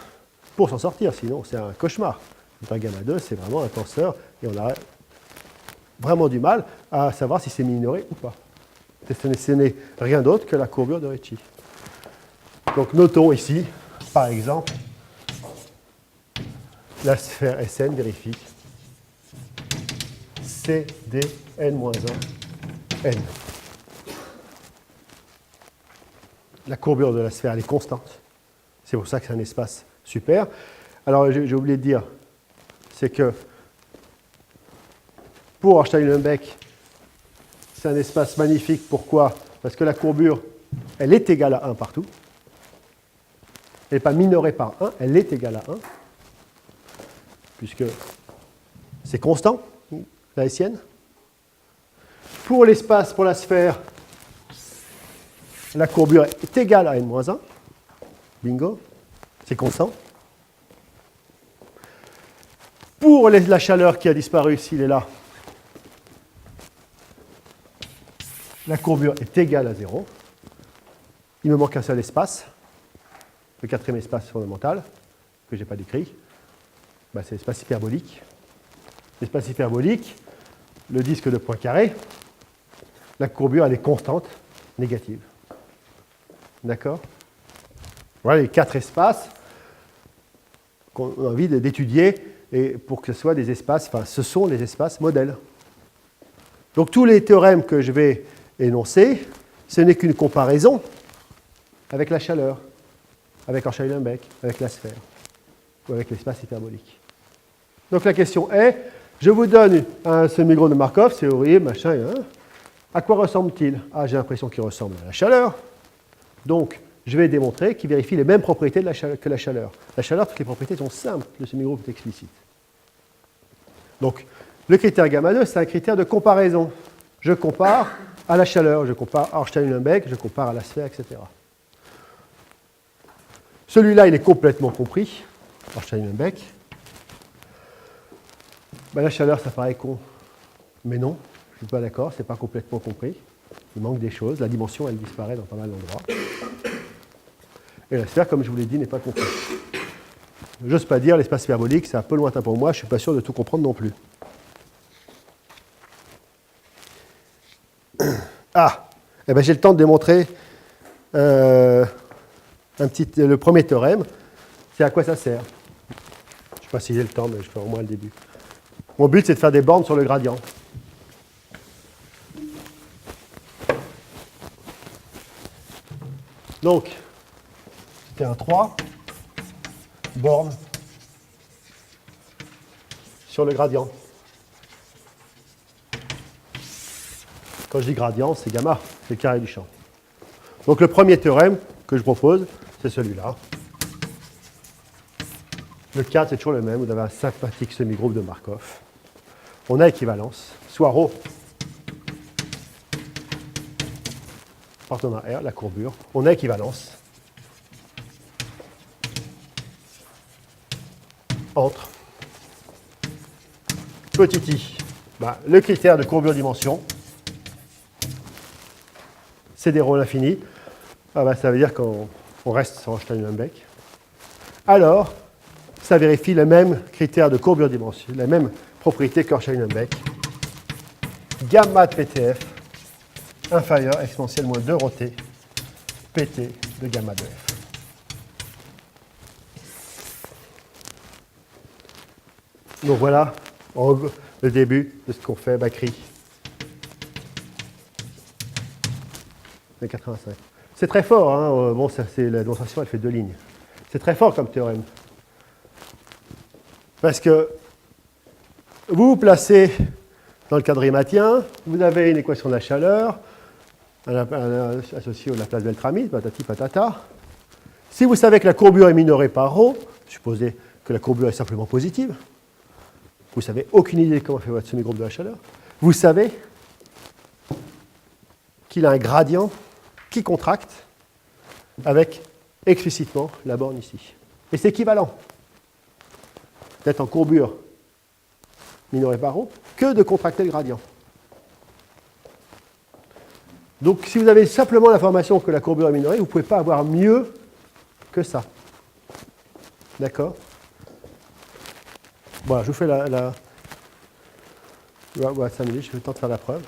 pour s'en sortir, sinon c'est un cauchemar. Un gamma 2, c'est vraiment un tenseur, et on a vraiment du mal à savoir si c'est minoré ou pas. Ce n'est rien d'autre que la courbure de Ricci. Donc notons ici, par exemple, la sphère Sn vérifie C, D, n-1, n. La courbure de la sphère, elle est constante. C'est pour ça que c'est un espace super. Alors, j'ai oublié de dire, c'est que pour Hornstein-Lundbeck, c'est un espace magnifique. Pourquoi? Parce que la courbure, elle est égale à 1 partout. Elle n'est pas minorée par 1, elle est égale à 1, puisque c'est constant, la hessienne. Pour l'espace, pour la sphère, la courbure est égale à n-1. Bingo, c'est constant. Pour la chaleur qui a disparu, s'il est là, la courbure est égale à 0. Il me manque un seul espace, le quatrième espace fondamental, que je n'ai pas décrit. Ben, c'est l'espace hyperbolique. L'espace hyperbolique, le disque de Poincaré, la courbure, elle est constante, négative. D'accord? Voilà les 4 espaces qu'on a envie d'étudier, et pour que ce soit des espaces, enfin, ce sont les espaces modèles. Donc tous les théorèmes que je vais énoncer, ce n'est qu'une comparaison avec la chaleur, avec Hornstein-Lundbeck, avec la sphère, ou avec l'espace hyperbolique. Donc la question est, je vous donne un semi-groupe de Markov, c'est horrible, machin, hein. À quoi ressemble-t-il? Ah, j'ai l'impression qu'il ressemble à la chaleur. Donc, je vais démontrer qu'il vérifie les mêmes propriétés que la chaleur. La chaleur, toutes les propriétés sont simples, le semi-groupe est explicite. Donc, le critère gamma 2, c'est un critère de comparaison. Je compare à la chaleur, je compare à Hornstein-Lundbeck, je compare à la sphère, etc. Celui-là, il est complètement compris, Hornstein-Lundbeck. Ben, la chaleur, ça paraît con, mais non, je ne suis pas d'accord, ce n'est pas complètement compris. Il manque des choses, la dimension, elle disparaît dans pas mal d'endroits. Et la sphère, comme je vous l'ai dit, n'est pas comprise. J'ose pas dire, l'espace hyperbolique, c'est un peu lointain pour moi, je ne suis pas sûr de tout comprendre non plus. Ah, eh ben, j'ai le temps de démontrer le premier théorème. C'est à quoi ça sert. Je ne sais pas si j'ai le temps, mais je fais au moins le début. Mon but, c'est de faire des bornes sur le gradient. Donc, c'était un 3, borne sur le gradient. Quand je dis gradient, c'est gamma, c'est le carré du champ. Donc le premier théorème que je propose, c'est celui-là. Le cadre, c'est toujours le même, vous avez un sympathique semi-groupe de Markov. On a équivalence, soit ρ, appartenant à R, la courbure, on a équivalence entre petit i, le critère de courbure dimension, c'est des rho à l'infini, ça veut dire qu'on reste sur Hornstein-Lundbeck. Alors, ça vérifie le même critère de courbure dimension, la même propriété qu'Hornstein-Lundbeck. Gamma de PTF inférieur à exponentielle moins 2 ρt PT de gamma de F. Donc voilà, le début de ce qu'on fait Bakri. C'est 85. C'est très fort, hein. Bon, ça, la démonstration, elle fait 2 lignes. C'est très fort comme théorème. Parce que vous vous placez dans le quadrimatien, vous avez une équation de la chaleur, associée à la place Beltrami, patati patata. Si vous savez que la courbure est minorée par ρ, supposez que la courbure est simplement positive, vous n'avez aucune idée de comment fait votre semi-groupe de la chaleur, vous savez qu'il a un gradient qui contracte avec explicitement la borne ici. Et c'est équivalent d'être en courbure minorée par ρ que de contracter le gradient. Donc si vous avez simplement l'information que la courbure est minorée, vous ne pouvez pas avoir mieux que ça. D'accord? Voilà, je vous fais voilà, 5 minutes, j'ai le temps de faire la preuve.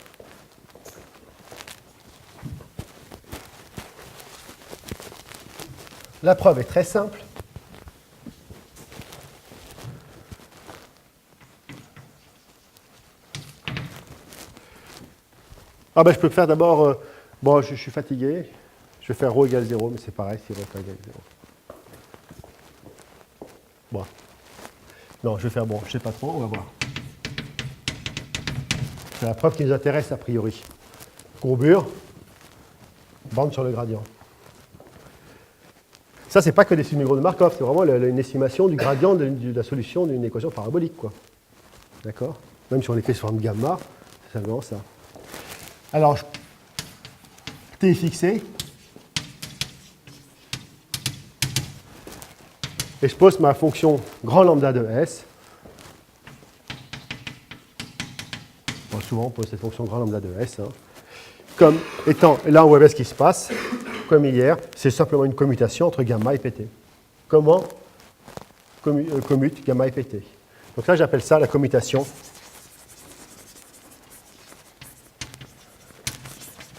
La preuve est très simple. Ah ben je peux faire d'abord, bon je suis fatigué, je vais faire ρ égale 0, mais c'est pareil si ρ égale 0. Bon. Non, je vais faire, bon, je ne sais pas trop, on va voir. C'est la preuve qui nous intéresse a priori. Courbure, bande sur le gradient. Ça, c'est pas que des semi-groupes de Markov, c'est vraiment une estimation du gradient de la solution d'une équation parabolique, quoi. D'accord? Même si on est fait sur forme gamma, c'est simplement ça. Alors, T est fixé. Et je pose ma fonction grand lambda de S. Bon, souvent, on pose cette fonction grand lambda de S. Hein, comme étant, et là, on voit bien ce qui se passe. Comme hier, c'est simplement une commutation entre gamma et pt. Comment commute gamma et pt? Donc là, j'appelle ça la commutation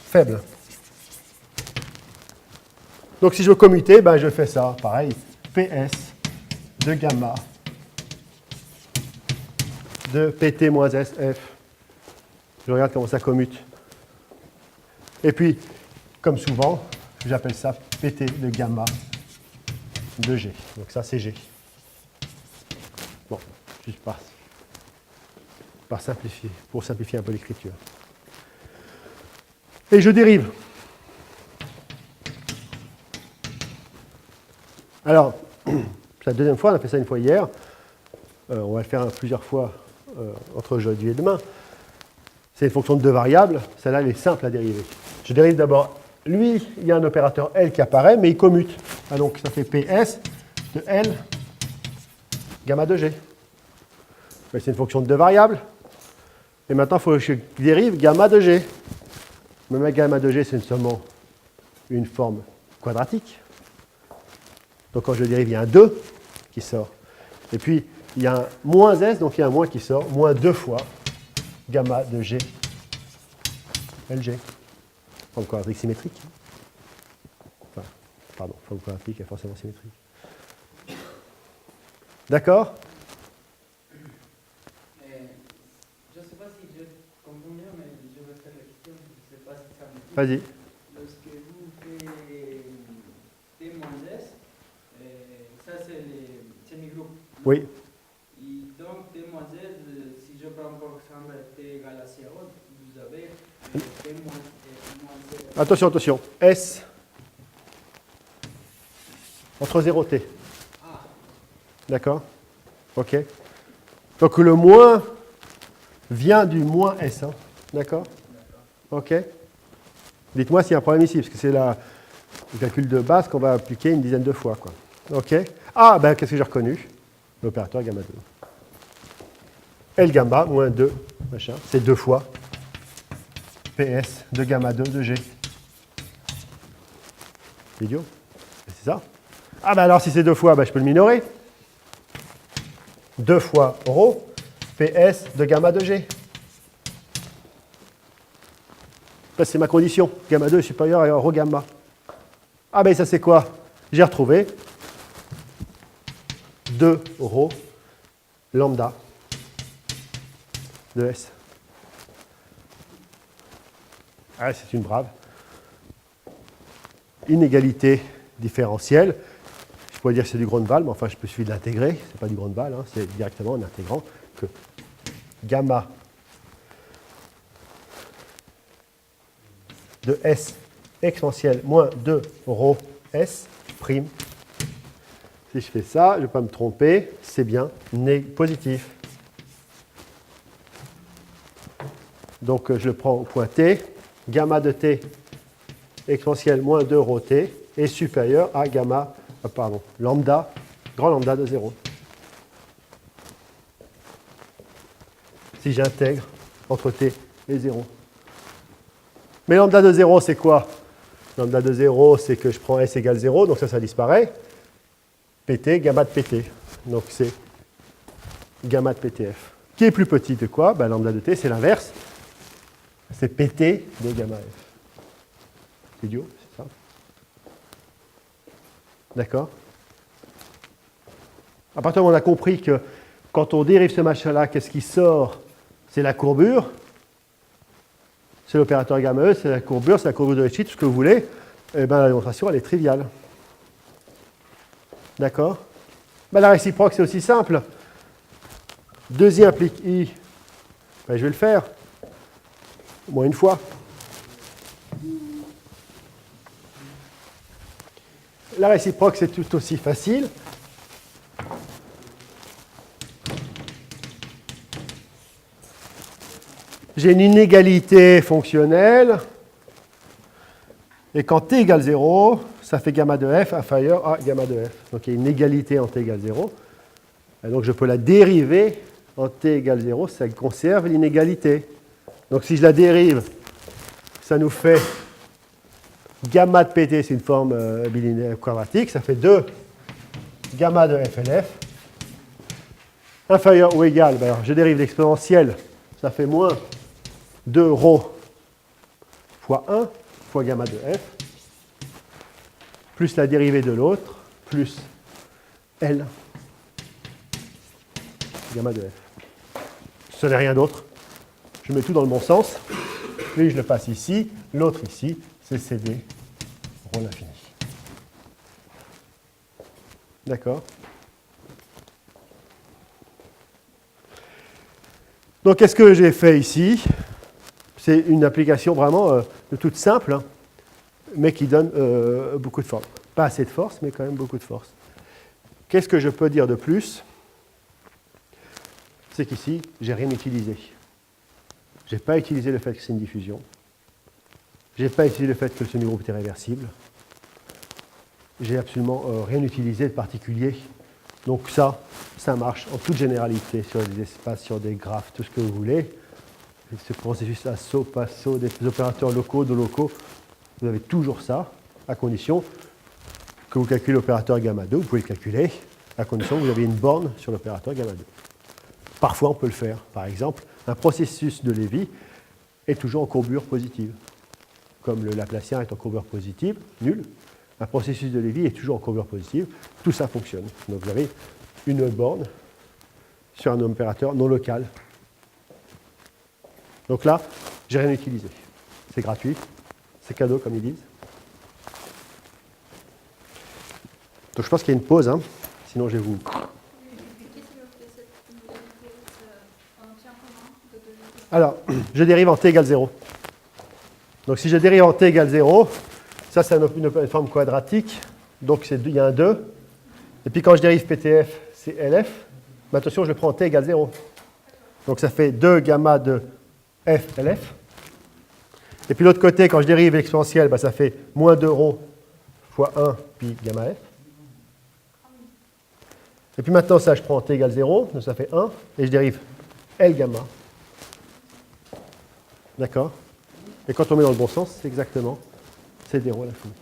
faible. Donc si je veux commuter, ben, je fais ça, pareil, ps de gamma de pt moins sf. Je regarde comment ça commute. Et puis, comme souvent, j'appelle ça pt de gamma de g. Donc ça, c'est g. Bon, juste par simplifier, pour simplifier un peu l'écriture. Et je dérive. Alors, c'est la deuxième fois, on a fait ça une fois hier. On va le faire plusieurs fois entre aujourd'hui et demain. C'est une fonction de 2 variables. Celle-là, elle est simple à dériver. Je dérive d'abord. Lui, il y a un opérateur L qui apparaît, mais il commute. Ah, donc, ça fait PS de L gamma de G. C'est une fonction de 2 variables. Et maintenant, il faut que je dérive gamma de G. Mais ma gamma de G, c'est seulement une forme quadratique. Donc quand je dérive, il y a un 2 qui sort. Et puis, il y a un moins S, donc il y a un moins qui sort, moins 2 fois gamma de G LG. Forme quadratique symétrique. Enfin, pardon, forme quadratique est forcément symétrique. D'accord? Je ne sais pas si je comprends bien, mais je vais faire la question. Je ne sais pas si ça me dit. Vas-y. Lorsque vous faites T moins S, ça c'est les semi-groupes. Oui. Et donc T moins S, si je prends par exemple T égale à 0, vous avez T moins S. Attention, attention. S entre 0 et T. Ah, D'accord? OK. Donc le moins vient du moins S. Hein. D'accord? OK. Dites-moi s'il y a un problème ici, parce que c'est le calcul de base qu'on va appliquer une dizaine de fois. Quoi. OK. Ah, ben qu'est-ce que j'ai reconnu? L'opérateur gamma 2. L gamma moins 2, machin, c'est 2 fois PS de gamma 2 de G. Idiot. C'est ça? Ah ben alors si c'est 2 fois, ben, je peux le minorer. 2 fois ρ, PS de gamma de G. Ça, c'est ma condition. Gamma 2 est supérieur à ρ gamma. Ah ben ça c'est quoi? J'ai retrouvé 2 ρ lambda de S. Ah, c'est une brave. Inégalité différentielle. Je pourrais dire que c'est du Grunwald, mais enfin, je peux suivre de l'intégrer. Ce n'est pas du Grunwald, hein, c'est directement en intégrant que gamma de S exponentielle moins 2 rho S prime. Si je fais ça, je ne vais pas me tromper, c'est bien positif. Donc je le prends au point T, gamma de T exponentielle moins 2 rho T est supérieur à lambda, grand lambda de 0. Si j'intègre entre T et 0. Mais lambda de 0, c'est quoi? Lambda de 0, c'est que je prends S égale 0, donc ça disparaît. PT, gamma de PT. Donc c'est gamma de PTF. Qui est plus petit de quoi? Lambda de T, c'est l'inverse. C'est PT de gamma F. C'est idiot, c'est ça? D'accord? À partir du moment où on a compris que quand on dérive ce machin-là, qu'est-ce qui sort? C'est la courbure. C'est l'opérateur gamma E, c'est la courbure de Ricci, tout ce que vous voulez. Et la démonstration, elle est triviale. D'accord? La réciproque, c'est aussi simple. 2i implique I. Je vais le faire. Au moins une fois. La réciproque, c'est tout aussi facile. J'ai une inégalité fonctionnelle. Et quand t égale 0, ça fait gamma de f inférieur à gamma de f. Donc il y a une égalité en t égale 0. Et donc je peux la dériver en t égale 0, ça conserve l'inégalité. Donc si je la dérive, ça nous fait gamma de pt, c'est une forme bilinéaire quadratique, ça fait 2 gamma de FLF inférieur ou égal, alors je dérive l'exponentielle, ça fait moins 2 rho fois 1 fois gamma de f, plus la dérivée de l'autre, plus L gamma de f. Ce n'est rien d'autre. Je mets tout dans le bon sens. Lui, je le passe ici. L'autre ici, c'est CD rho l'infini. D'accord? Donc, qu'est-ce que j'ai fait ici? C'est une application vraiment toute simple, hein, mais qui donne beaucoup de force. Pas assez de force, mais quand même beaucoup de force. Qu'est-ce que je peux dire de plus? C'est qu'ici, je n'ai rien utilisé. Je n'ai pas utilisé le fait que c'est une diffusion. Je n'ai pas utilisé le fait que le semi-groupe était réversible. J'ai absolument rien utilisé de particulier. Donc ça marche en toute généralité sur des espaces, sur des graphes, tout ce que vous voulez. Ce processus assaut, passo, des opérateurs locaux, de locaux, vous avez toujours ça, à condition que vous calculez l'opérateur gamma 2. Vous pouvez le calculer, à condition que vous avez une borne sur l'opérateur gamma 2. Parfois, on peut le faire. Par exemple, un processus de Lévy est toujours en courbure positive. Comme le Laplacien est en courbure positive, nul. Un processus de Lévy est toujours en courbure positive. Tout ça fonctionne. Donc vous avez une borne sur un opérateur non local. Donc là, j'ai rien utilisé. C'est gratuit. C'est cadeau, comme ils disent. Donc je pense qu'il y a une pause. Hein. Sinon, je vais vous... Alors, je dérive en t égale 0. Donc si je dérive en t égale 0, ça c'est une forme quadratique, donc il y a un 2. Et puis quand je dérive PTF, c'est LF. Mais attention, je le prends en t égale 0. Donc ça fait 2 gamma de F LF. Et puis l'autre côté, quand je dérive l'exponentielle, ça fait moins 2 rho fois 1 pi gamma F. Et puis maintenant, ça, je prends en t égale 0, donc ça fait 1, et je dérive L gamma. D'accord? Et quand on met dans le bon sens, c'est exactement CD rho à l'infini.